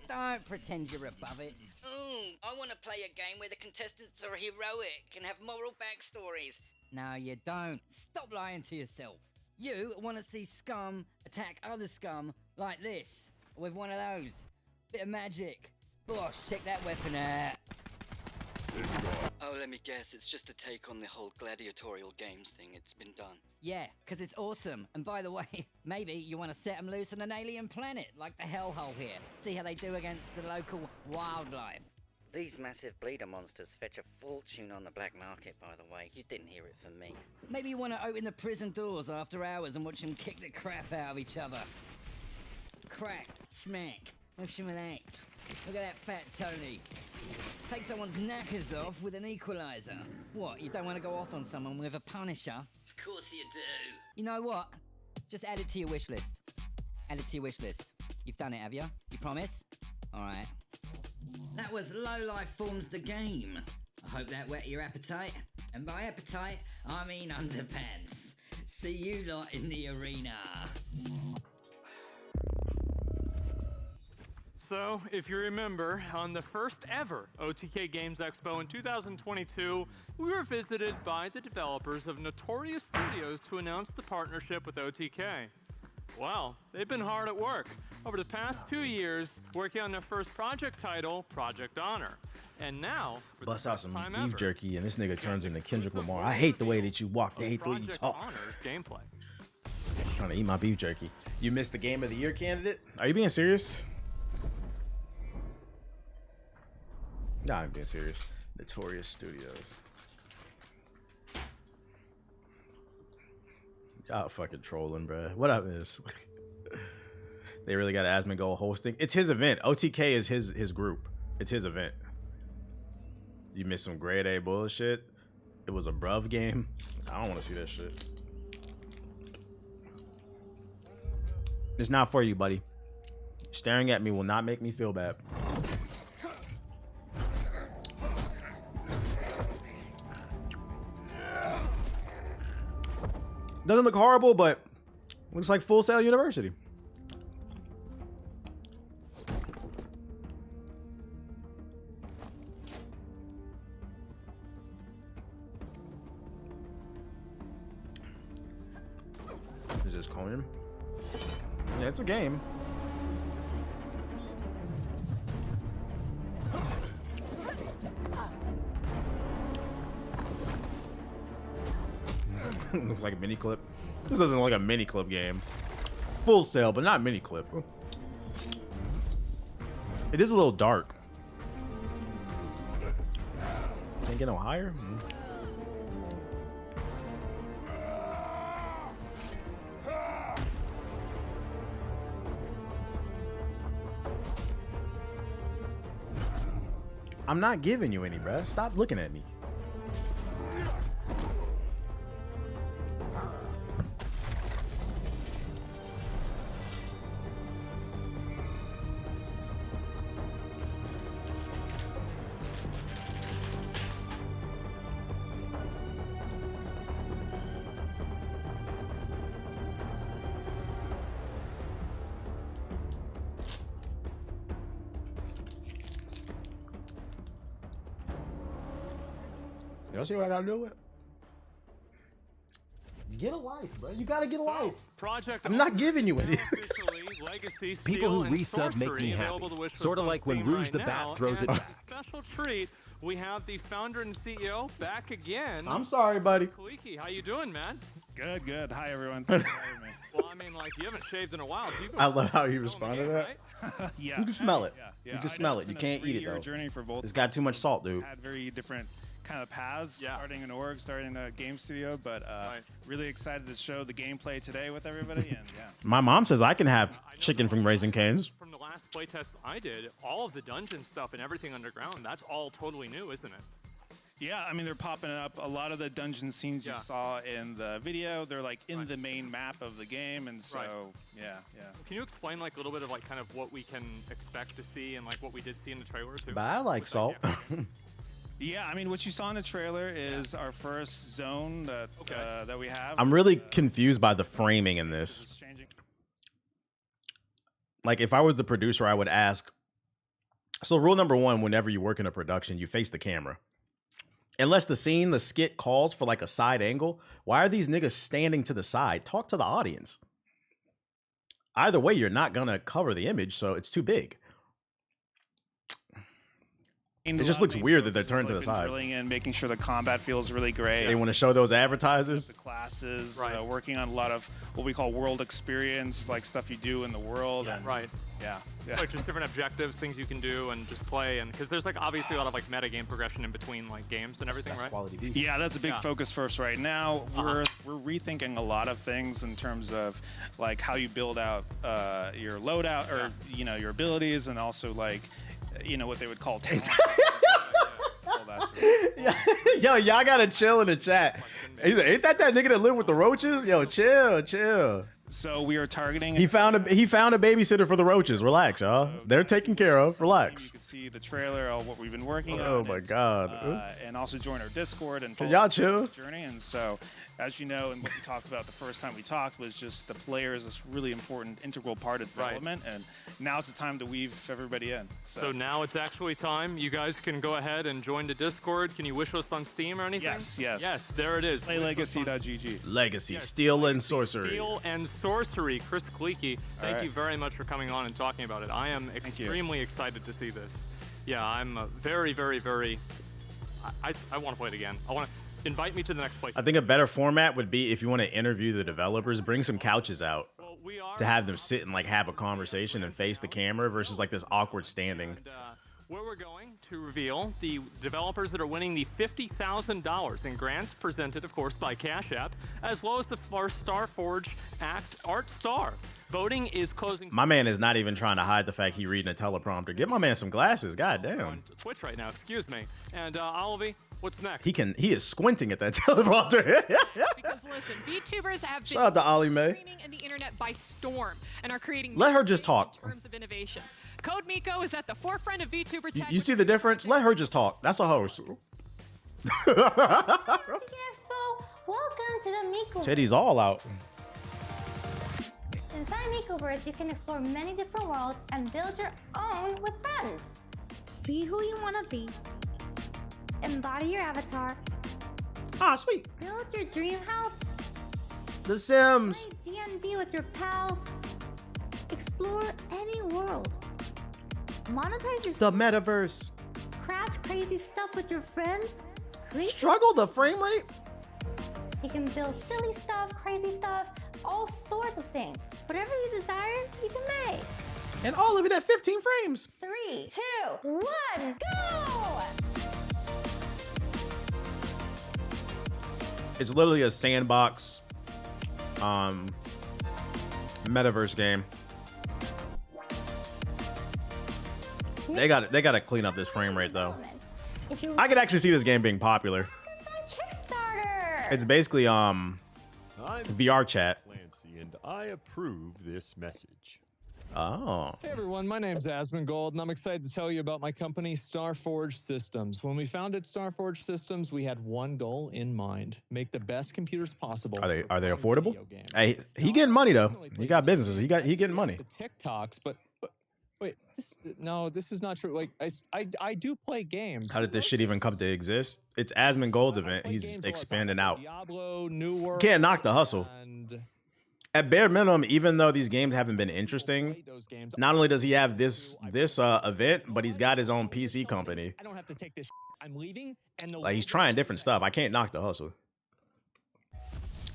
Don't pretend you're above it. I want to play a game where the contestants are heroic and have moral backstories. No, you don't. Stop lying to yourself. You want to see scum attack other scum like this, with one of those. Bit of magic. Bosh, check that weapon out. Oh, let me guess, it's just a take on the whole gladiatorial games thing. It's been done. Yeah, because it's awesome. And by the way, maybe you want to set them loose on an alien planet, like the hellhole here. See how they do against the local wildlife. These massive bleeder monsters fetch a fortune on the black market, by the way. You didn't hear it from me. Maybe you want to open the prison doors after hours and watch them kick the crap out of each other. Crack, smack, have some of that. Look at that fat Tony. Take someone's knackers off with an equalizer. What, you don't want to go off on someone with a Punisher? Of course you do. You know what? Just add it to your wish list. Add it to your wish list. You've done it, have you? You promise? Alright. That was Low Life Forms the game. I hope that whet your appetite. And by appetite, I mean underpants. See you lot in the arena. So, if you remember, on the first ever OTK Games Expo in 2022, we were visited by the developers of Notorious Studios to announce the partnership with OTK. Well, they've been hard at work over the past 2 years working on their first project title, Project Honor. And now, for Bust the out first some time beef ever, jerky and this nigga turns into Kendrick exclusive Lamar. I hate the way reveal that you walk. I of hate the way you Project talk. Honor's gameplay. Trying to eat my beef jerky. You missed the Game of the Year candidate? Are you being serious? Nah, I'm being serious. Notorious Studios. Y'all fucking trolling, bruh. What up, is? They really got Asmongold hosting. It's his event. OTK is his group. It's his event. You missed some grade A bullshit. It was a bruv game. I don't want to see that shit. It's not for you, buddy. Staring at me will not make me feel bad. Doesn't look horrible, but looks like Full Sail University. this, Conan? Yeah, it's a game. Looks like a mini clip. This doesn't look like a mini clip game. Full Sail, but not mini clip. It is a little dark. Can't get no higher. I'm not giving you any, bruh. Stop looking at me. Y'all see what I gotta do with it? Get a life, bro. You gotta get a life. Project I'm not giving you any. Legacy, People who Steel, and resub make Sorcery me available to happy. wish list Sort of on like when Steam Rouge right the now. Bat throws it. And as a special treat, we have the founder and CEO back again. I'm sorry, buddy. Kaliki, how you doing, man? Good, good. Hi, everyone. Thanks for having me. Well, I mean, like, you haven't shaved in a while, so you I love how you respond to that. Right? Yeah. You can smell it. Yeah. You can smell it. You can't eat it, though. Journey for both. It's got too much salt, dude. Had very different kind of paths, starting an org, starting a game studio, but really excited to show the gameplay today with everybody. And yeah. My mom says I can have chicken from Raising Cane's. From the last playtest I did, all of the dungeon stuff and everything underground, that's all totally new, isn't it? Yeah, I mean, they're popping up. A lot of the dungeon scenes you saw in the video, they're like in the main map of the game, and so, yeah. Can you explain like a little bit of like kind of what we can expect to see and like what we did see in the trailer too? But I like salt. Yeah, I mean, what you saw in the trailer is our first zone that we have. I'm really confused by the framing in this. Like, if I was the producer, I would ask, so rule number one, whenever you work in a production, you face the camera. Unless the scene, the skit calls for like a side angle, why are these niggas standing to the side? Talk to the audience. Either way, you're not gonna cover the image, so it's too big. It just looks weird that they're turned to the side. Drilling in, making sure the combat feels really great. They want to show those advertisers. The classes, working on a lot of what we call world experience, like stuff you do in the world. Yeah, and, right. Yeah. Like just different objectives, things you can do, and just play, and because there's like obviously a lot of like meta game progression in between like games and everything, right? Yeah, that's a big focus for us right now. We're rethinking a lot of things in terms of like how you build out your loadout or your abilities, and also like what they would call talent. Yo, y'all gotta chill in the chat. Ain't that nigga that lived with the roaches? Yo, chill. So we are targeting. He found a babysitter for the roaches. Relax, y'all. They're taken care of. Relax. You can see the trailer of what we've been working on. Oh my god. And also join our Discord and Can y'all chill? The journey. And so, as you know, and what we talked about the first time we talked was just the player is this really important, integral part of development. And now it's the time to weave everybody in. So now it's actually time. You guys can go ahead and join the Discord. Can you wish list on Steam or anything? Yes, there it is. Playlegacy.gg. Legacy, Steel and Sorcery. Steel and Sorcery. Chris Kaliki, thank you very much for coming on and talking about it. I am extremely excited to see this. Yeah, I'm very, very, very. I want to play it again. I want to invite me to the next play. I think a better format would be if you want to interview the developers, bring some couches out to have them sit and like have a conversation and face the camera versus like this awkward standing. And, where we're going to reveal the developers that are winning the $50,000 in grants presented, of course, by Cash App, as well as the first Starforge Act Art Star. Voting is closing. My man is not even trying to hide the fact he reading a teleprompter. Get my man some glasses. God damn. On Twitch right now, excuse me. And Olive, what's next? He is squinting at that teleprompter. Because listen, VTubers have been Shout out to Ollie Mae. streaming and the internet by storm and are creating Let her just talk. in terms of innovation. Code Miko is at the forefront of VTuber tech. You see the difference? Let her just talk. That's a host. Welcome to the Miko. Teddy's all out. Inside Mikoverse, you can explore many different worlds and build your own with friends. Be who you want to be. Embody your avatar. Ah, sweet. Build your dream house. The Sims. Play D&D with your pals. Explore any world. Monetize your The metaverse. craft crazy stuff with your friends. Create Struggle the frame rate. You can build silly stuff, crazy stuff, all sorts of things. Whatever you desire, you can make. And all of it at 15 frames. 3, 2, 1, go! It's literally a sandbox metaverse game. They gotta clean up this frame rate though. If you I could actually see this game being popular. Kickstarter. It's basically VR chat. Clancy, and I approve this message. Oh. Hey everyone, my name's Asmongold, and I'm excited to tell you about my company, Starforge Systems. When we founded Starforge Systems, we had one goal in mind: make the best computers possible. Are they affordable? Hey, he getting money though. He got businesses. He getting money. The TikToks, but wait, this is not true. Like I do play games. How did this shit even come to exist? It's Asmongold's event. He's expanding out. Diablo, New World, Can't knock the hustle. and At bare minimum, even though these games haven't been interesting, not only does he have this event, but he's got his own PC company. I don't have to take this. I'm leaving, and Like he's trying different stuff. I can't knock the hustle.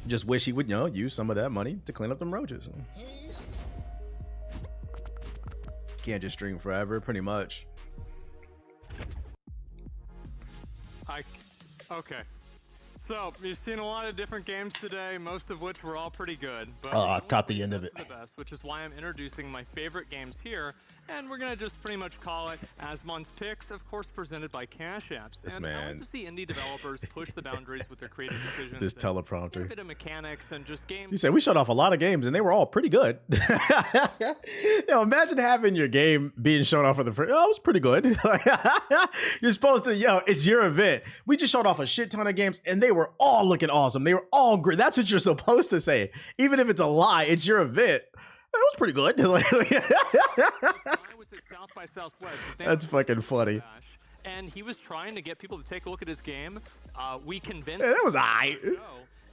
Just wish he would, use some of that money to clean up them roaches. Can't just stream forever, pretty much. Okay. So, you've seen a lot of different games today, most of which were all pretty good. But I caught the end of it. the best, which is why I'm introducing my favorite games here, and we're gonna just pretty much call it Asmon's Picks, of course presented by Cash Apps. This and I man. like to see indie developers push the boundaries with their creative decisions. This and teleprompter. a bit of mechanics and just games. He said we shut off a lot of games and they were all pretty good. Imagine having your game being shown off for the first. Oh, it was pretty good. You're supposed to, it's your event. We just showed off a shit ton of games and they were all looking awesome. They were all great. That's what you're supposed to say. Even if it's a lie, it's your event. That was pretty good. I was at South by Southwest. His name That's was fucking funny. And he was trying to get people to take a look at his game. We convinced Yeah, that him was to aight. go,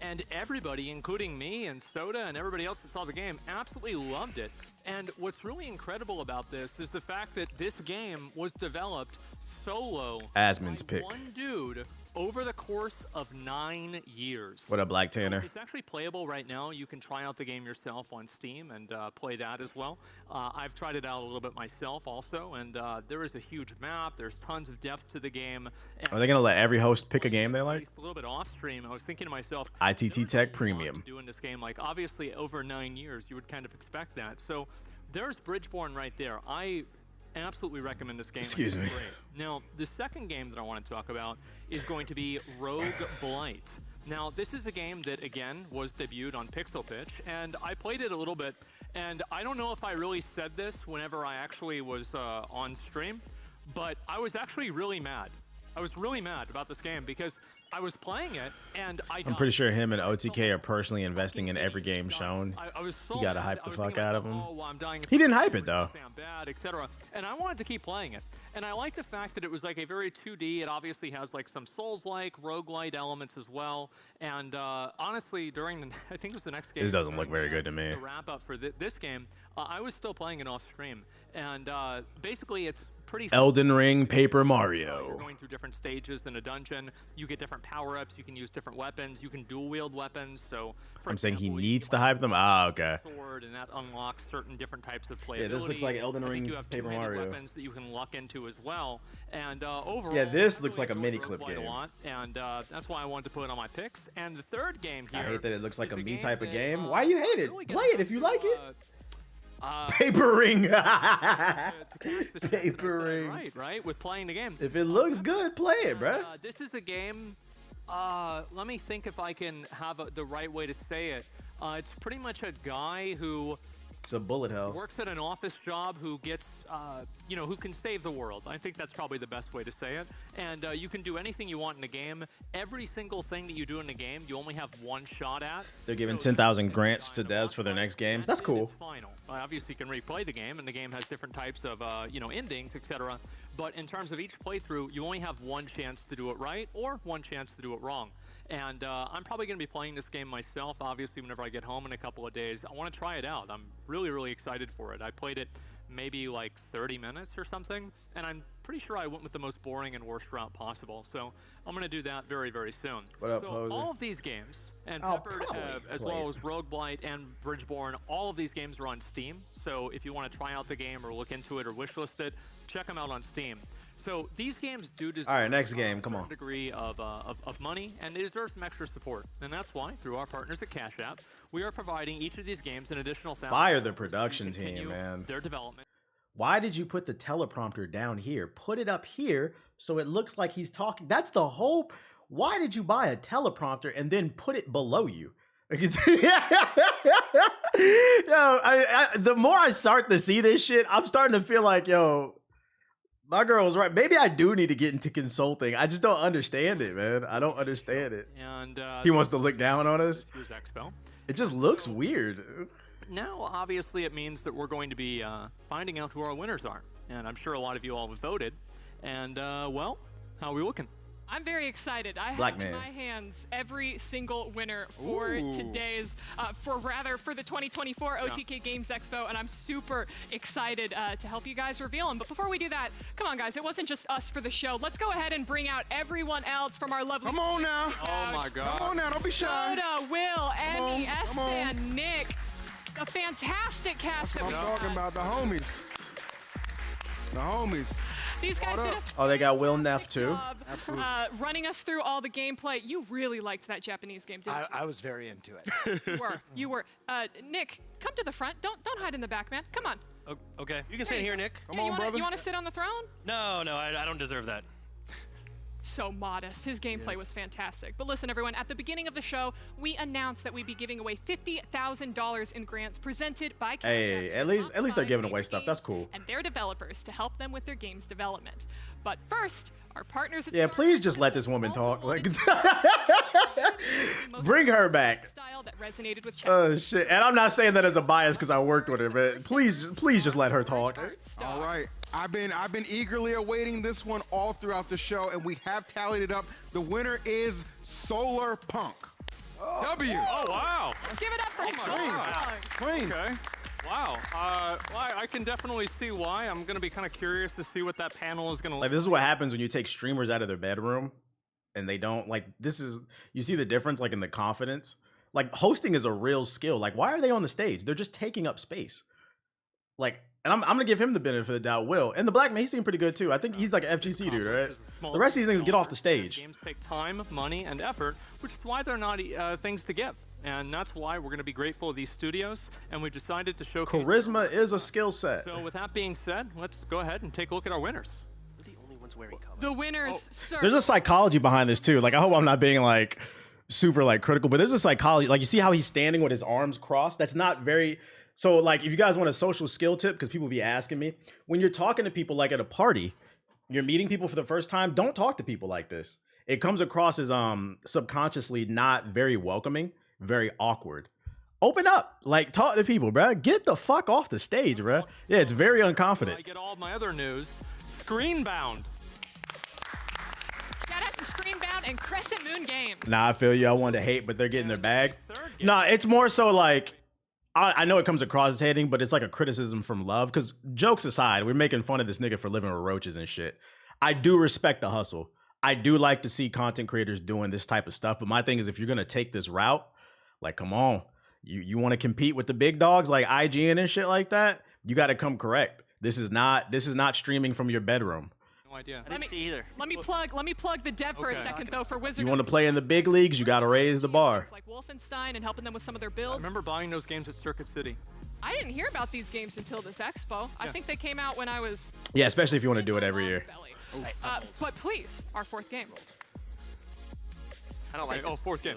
and everybody, including me and Soda and everybody else that saw the game, absolutely loved it. And what's really incredible about this is the fact that this game was developed solo Asmon's by pick. one dude over the course of 9 years. What up, Black Tanner? It's actually playable right now. You can try out the game yourself on Steam and play that as well. I've tried it out a little bit myself also, and there is a huge map. There's tons of depth to the game. Are they gonna let every host pick a game they like? A little bit off stream, I was thinking to myself, ITT Tech Premium. doing this game, like obviously over 9 years, you would kind of expect that. So there's Bridgeborn right there. I absolutely recommend this game. Excuse It's me. great. Now, the second game that I want to talk about is going to be Rogue Blight. Now, this is a game that, again, was debuted on Pixel Pitch, and I played it a little bit, and I don't know if I really said this whenever I actually was on stream, but I was actually really mad. I was really mad about this game because I was playing it, and I'm pretty sure him and OTK are personally investing in every game shown. I was so You gotta mad. hype I the was fuck thinking to out of myself, him. "Oh, well, I'm dying He didn't hype it though. I'm bad, etc." And I wanted to keep playing it. And I like the fact that it was like a very 2D. It obviously has like some Souls-like, roguelite elements as well. And honestly, during the, I think it was the next game. This doesn't look very good to me. The wrap up for this game, I was still playing it off stream. And basically, it's pretty. Elden Ring, Paper You're Mario. going through different stages in a dungeon. You get different power-ups. You can use different weapons. You can dual-wield weapons. So, for I'm saying he example, needs to hype them. Ah, okay. sword, and that unlocks certain different types of playability. Yeah, this looks like Elden I think Ring, you have Paper two-handed Mario. weapons that you can luck into as well. And overall, Yeah, this I looks really like a enjoyed mini Rogue clip Light game. a lot, and that's why I wanted to put it on my picks. And the third game here. I hate that it looks like is a me game type of that, game. Why you hate it? really Play it if you like it. Paper to Ring. catch the trick that I Paper said, Ring. right, with playing the game. If it looks good, play it, bruh. This is a game. Let me think if I can have the right way to say it. It's pretty much a guy who It's a bullet hell. works at an office job who gets, who can save the world. I think that's probably the best way to say it. And you can do anything you want in the game. Every single thing that you do in the game, you only have one shot at. They're giving So 10,000 grants to devs for their next games. That's cool. it's final. Obviously, you can replay the game, and the game has different types of, endings, etc. but in terms of each playthrough, you only have one chance to do it right or one chance to do it wrong. And I'm probably going to be playing this game myself, obviously, whenever I get home in a couple of days. I want to try it out. I'm really, really excited for it. I played it maybe like 30 minutes or something, and I'm pretty sure I went with the most boring and worst route possible. So I'm going to do that very, very soon. What up, so Poser? all of these games, and Peppered, as well as Roguelite and Bridgeborn, all of these games are on Steam. So if you want to try out the game or look into it or wishlist it, check them out on Steam. So these games do deserve All right, next game, come a on. certain degree of money, and they deserve some extra support. And that's why, through our partners at Cash App, we are providing each of these games an additional $1,000 Fire the to production continue team, man. their development. Why did you put the teleprompter down here? Put it up here so it looks like he's talking. That's the whole. Why did you buy a teleprompter and then put it below you? Yo, the more I start to see this shit, I'm starting to feel like, yo, my girl was right. Maybe I do need to get into consulting. I just don't understand it, man. I don't understand it. And He wants to look down on us. Here's Expo. It just looks weird. Now, obviously, it means that we're going to be finding out who our winners are. And I'm sure a lot of you all have voted. And, well, how are we looking? I'm very excited. I Black have in man. my hands every single winner for today's, for the 2024 OTK Games Expo, and I'm super excited to help you guys reveal them. But before we do that, come on, guys, it wasn't just us for the show. Let's go ahead and bring out everyone else from our lovely. Come on now. Oh my God. Come on now, don't be shy. Soda, Will, Emmy, Come on. Estan, Nick, a fantastic cast That's that what we I'm talking about, the homies. The homies. These guys did a Oh, they got Will Neff too. Absolutely. running us through all the gameplay. You really liked that Japanese game, didn't you? I was very into it. You were. Nick, come to the front. Don't hide in the back, man. Come on. Okay, you can sit here, Nick. Come on, brother. You want to sit on the throne? No, I don't deserve that. So modest. His gameplay was fantastic. But listen, everyone, at the beginning of the show, we announced that we'd be giving away $50,000 in grants presented by Cash Hey, App to at least they're find giving away favorite stuff. That's games cool. And their developers to help them with their games development. But first, our partners at Yeah, Star please Wars just let Systems this woman also talk. wanted Like, to bring her back. style that resonated with Oh shit! And I'm not saying that as a bias because I worked with her, but please just let her talk. All right. I've been eagerly awaiting this one all throughout the show, and we have tallied it up. The winner is Solar Punk. W. Oh, wow. Let's give it up for Clean. Okay. Wow. Well, I can definitely see why. I'm going to be kind of curious to see what that panel is going to look Like, this is what happens when you take streamers out of their bedroom and they don't like. You see the difference, like in the confidence. Like, hosting is a real skill. Like, why are they on the stage? They're just taking up space. Like, and I'm gonna give him the benefit of the doubt. Will, and the black man, he seemed pretty good too. I think he's like an FGC dude, right? The rest of these things get off the stage. Games take time, money, and effort, which is why they're not things to give. And that's why we're going to be grateful of these studios, and we decided to showcase. Charisma is a skill set. So with that being said, let's go ahead and take a look at our winners. We're the only ones wearing color. the winners. Sir. There's a psychology behind this too. Like, I hope I'm not being like super like critical, but there's a psychology. Like, you see how he's standing with his arms crossed? That's not very. So, like, if you guys want a social skill tip, because people be asking me, when you're talking to people like at a party, you're meeting people for the first time, don't talk to people like this. It comes across as subconsciously not very welcoming, very awkward. Open up, like, talk to people, bro. Get the fuck off the stage, bro. Yeah, it's very unconfident. I get all of my other news. Screenbound. Shout out to Screenbound and Crescent Moon Games. Nah, I feel you. I wanted to hate, but they're getting their bag. Nah, it's more so like, I know it comes across as hating, but it's like a criticism from love. Because jokes aside, we're making fun of this nigga for living with roaches and shit. I do respect the hustle. I do like to see content creators doing this type of stuff. But my thing is, if you're going to take this route, like, come on. You want to compete with the big dogs like IGN and shit like that? You got to come correct. This is not streaming from your bedroom. No idea. I didn't see either. Let me plug the dev for a second though for Wizard. You want to play in the big leagues, you got to raise the bar. like Wolfenstein and helping them with some of their I builds. remember buying those games at Circuit City. I didn't hear about these games until this expo. I think they came out when I was. Yeah, especially if you want to do it every year. But please, our fourth game. I don't like Oh, fourth game.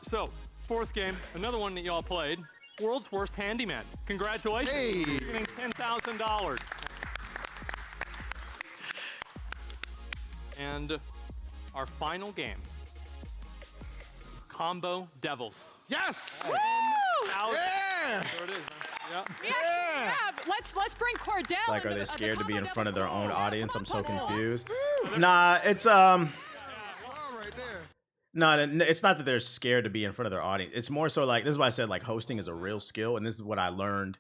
So, fourth game, another one that y'all played. World's Worst Handyman. Congratulations. Hey. You're getting $10,000. And our final game. Combo Devils. Yes! Out. Yeah! There it is, man. We actually have. Let's bring Cordell. Like, are into they the scared to be in Combo front of their Devils. own audience? I'm so Come on. confused. Nah, it's No, it's not that they're scared to be in front of their audience. It's more so like, this is why I said like hosting is a real skill, and this is what I learned.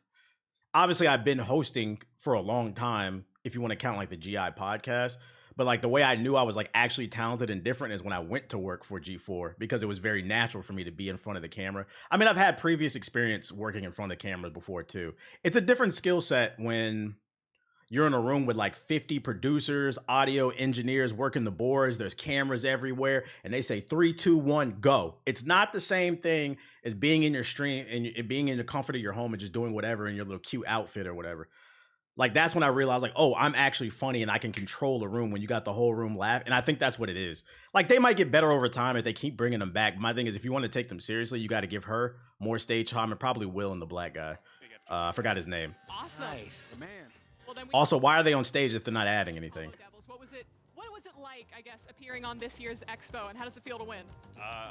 Obviously, I've been hosting for a long time, if you want to count like the GI podcast. But like the way I knew I was like actually talented and different is when I went to work for G4, because it was very natural for me to be in front of the camera. I mean, I've had previous experience working in front of the camera before too. It's a different skill set when you're in a room with like 50 producers, audio engineers working the boards. There's cameras everywhere, and they say 3, 2, 1, go. It's not the same thing as being in your stream and being in the comfort of your home and just doing whatever in your little cute outfit or whatever. Like, that's when I realized, like, oh, I'm actually funny and I can control a room when you got the whole room laugh. And I think that's what it is. Like, they might get better over time if they keep bringing them back. My thing is, if you want to take them seriously, you got to give her more stage time, and probably Will and the black guy. I forgot his name. Awesome. Man. Well, then we Also, why are they on stage if they're not adding anything? Devils. What was it like, I guess, appearing on this year's Expo, and how does it feel to win?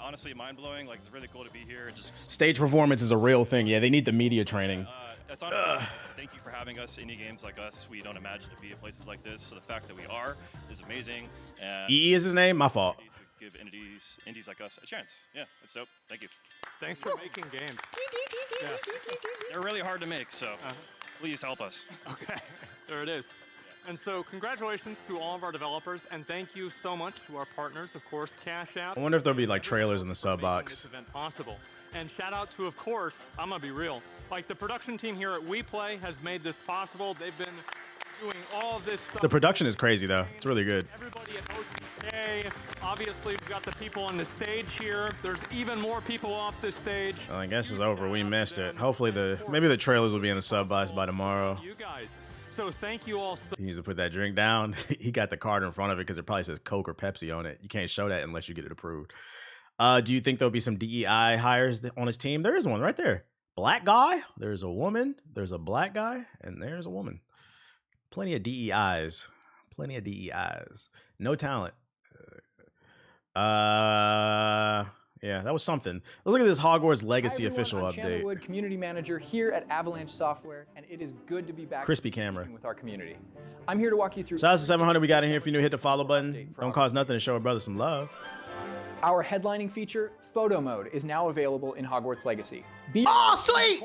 Honestly, mind-blowing. Like, it's really cool to be here. Stage performance is a real thing. Yeah, they need the media training. That's honestly, thank you for having us. Indie games like us, we don't imagine to be at places like this. So the fact that we are is amazing. And EE is his name? My fault. to give indies like us a chance. Yeah, that's dope. Thank you. Thanks for making games. Yes. They're really hard to make, so please help us. Okay, there it is. And so congratulations to all of our developers, and thank you so much to our partners, of course, Cash App. I wonder if there'll be like trailers in the sub This box. event possible. And shout out to, of course, I'm gonna be real, like the production team here at WePlay has made this possible. They've been doing all of this stuff. The production is crazy though. It's really good. Everybody at OTK. Obviously, we've got the people on the stage here. There's even more people off the stage. Well, I guess it's over. We missed it. Hopefully maybe the trailers will be in the sub box by tomorrow. You guys. So thank you all so He needs to put that drink down. He got the card in front of it because it probably says Coke or Pepsi on it. You can't show that unless you get it approved. Do you think there'll be some DEI hires on his team? There is one right there. Black guy. There's a woman. There's a black guy. And there's a woman. Plenty of DEIs. Plenty of DEIs. No talent. Yeah, that was something. Let's look at this Hogwarts Legacy official I'm Chandler update. Wood, community manager here at Avalanche Software, and it is good to be back Crispy camera. with our community. I'm here to walk you through Shout out to 700 we got in here. If you're new, hit the follow button. Don't cost nothing to show a brother some love. our headlining feature, Photo Mode, is now available in Hogwarts Legacy. Oh, sweet!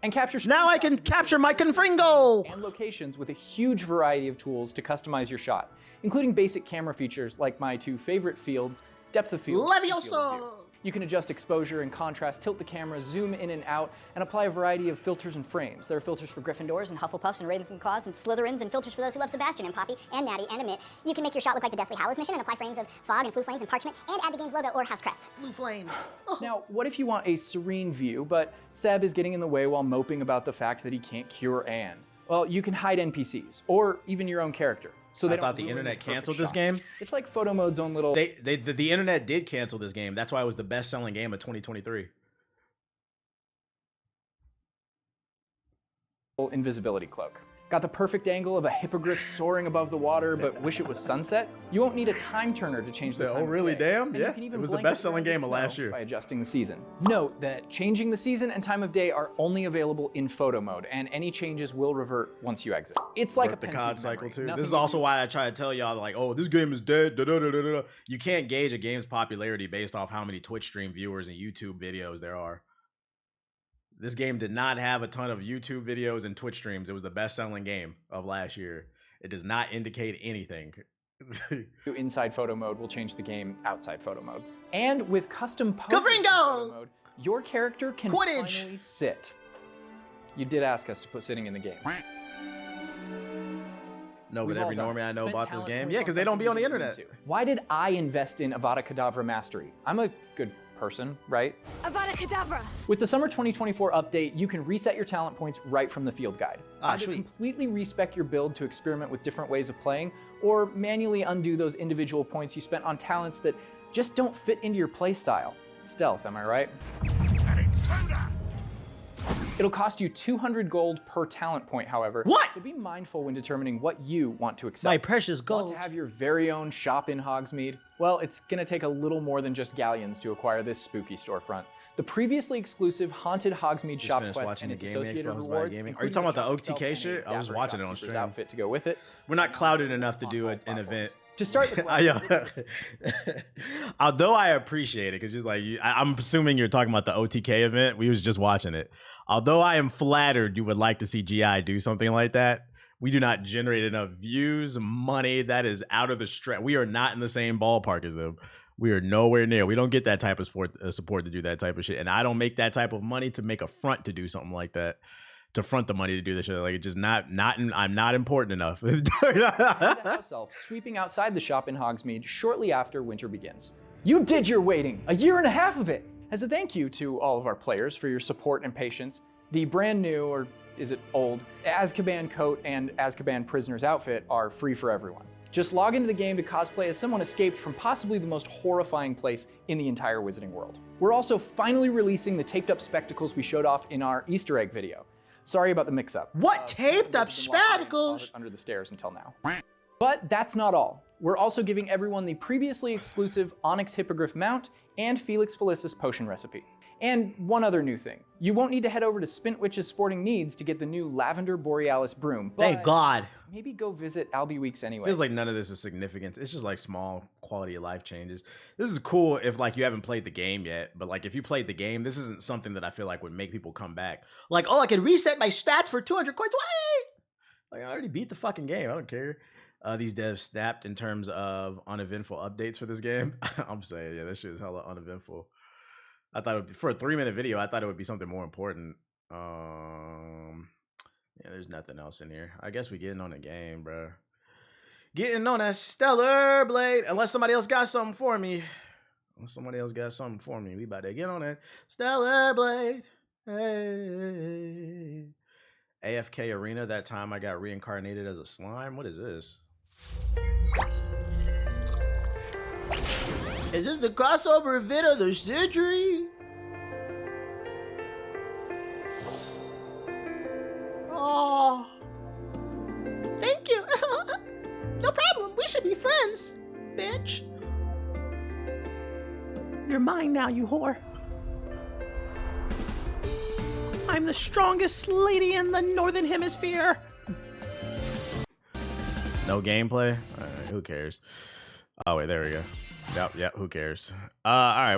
And capture now I can capture my confringo and locations with a huge variety of tools to customize your shot, including basic camera features like my two favorite fields, depth of field. and field of view. You can adjust exposure and contrast, tilt the camera, zoom in and out, and apply a variety of filters and frames. There are filters for Gryffindors and Hufflepuffs and Ravenclaws and Slytherins and filters for those who love Sebastian and Poppy and Natty and Amit. You can make your shot look like the Deathly Hallows mission and apply frames of fog and flue flames and parchment and add the game's logo or house crest. Blue flames. Now, what if you want a serene view, but Seb is getting in the way while moping about the fact that he can't cure Anne? Well, you can hide NPCs, or even your own character. So they I don't thought the ruin internet perfect canceled this shot. game. It's like Photo Mode's own little... The internet did cancel this game. That's why it was the best-selling game of 2023. invisibility cloak. Got the perfect angle of a hippogriff soaring above the water, but wish it was sunset? You won't need a time turner to change the time Oh, of really? day. Damn? And you Yeah. can It even was the blanket best-selling around game the of last snow year. by adjusting the season. Note that changing the season and time of day are only available in photo mode, and any changes will revert once you exit. It's like Work a the pen COD suit cycle memory. too. Nothing This is you also do- why I try to tell y'all like, oh, this game is dead. Da, da, da, da, da. You can't gauge a game's popularity based off how many Twitch stream viewers and YouTube videos there are. This game did not have a ton of YouTube videos and Twitch streams. It was the best-selling game of last year. It does not indicate anything. Inside photo mode will change the game outside photo mode. And with custom poses in Confringo! photo mode, your character can Quidditch! finally sit. You did ask us to put sitting in the game. No, We've but all every done normie it. I know Spent bought this talent game. points Yeah, on because they don't be on the something you internet. didn't do. Why did I invest in Avada Kedavra Mastery? I'm a good person, right? Avada Kedavra! With the summer 2024 update, you can reset your talent points right from the field guide. Either sweet. completely respec your build to experiment with different ways of playing, or manually undo those individual points you spent on talents that just don't fit into your playstyle. Stealth, am I right? It'll cost you 200 gold per talent point, however. What? So be mindful when determining what you want to accept. My precious Want gold. to have your very own shop in Hogsmeade? Well, it's gonna take a little more than just galleons to acquire this spooky storefront. The previously exclusive Haunted Hogsmeade Just shop finished quest watching and the its Game associated Expo hosted by rewards. Gaming. Are you including talking about the shop OTK itself shit? and a I was dapper watching it on shopkeeper's stream. outfit to go with it. We're not clouded enough to do an event. To start the Although I appreciate it, because just like I'm assuming you're talking about the OTK event. We was just watching it. Although I am flattered you would like to see GI do something like that, we do not generate enough views, money. That is out of the stretch. We are not in the same ballpark as them. We are nowhere near. We don't get that type of support to do that type of shit, and I don't make that type of money to make a front to do something like that. To front the money to do this shit, like it's just I'm not important enough. And the house elf sweeping outside the shop in Hogsmeade shortly after winter begins. You did your waiting, a year and a half of it! As a thank you to all of our players for your support and patience, the brand new, or is it old, Azkaban coat and Azkaban prisoner's outfit are free for everyone. Just log into the game to cosplay as someone escaped from possibly the most horrifying place in the entire Wizarding world. We're also finally releasing the taped up spectacles we showed off in our Easter egg video. Sorry about the mix-up. What taped up spectacles? Under the stairs until now. But that's not all. We're also giving everyone the previously exclusive Onyx Hippogriff mount and Felix Felicis potion recipe. And one other new thing. You won't need to head over to Spintwitch's Sporting Needs to get the new Lavender Borealis broom. Thank God. Maybe go visit Albie Weeks anyway. Feels like none of this is significant. It's just like small quality of life changes. This is cool if like you haven't played the game yet, but like if you played the game, this isn't something that I feel like would make people come back. Like, oh, I can reset my stats for 200 coins. Wait! Like I already beat the fucking game. I don't care. These devs snapped in terms of uneventful updates for this game. I'm saying, yeah, this shit is hella uneventful. I thought it would be, for a 3-minute video, I thought it would be something more important. Yeah, there's nothing else in here. I guess we getting on the game, bro. Getting on that Stellar Blade. Unless somebody else got something for me. We about to get on that Stellar Blade. Hey. AFK Arena, that time I got reincarnated as a slime. What is this? Is this the crossover event of the century? Oh, thank you. No problem. We should be friends, bitch. You're mine now, you whore. I'm the strongest lady in the Northern Hemisphere. No gameplay? All right, who cares? Oh, wait, there we go. Yep, who cares? All right.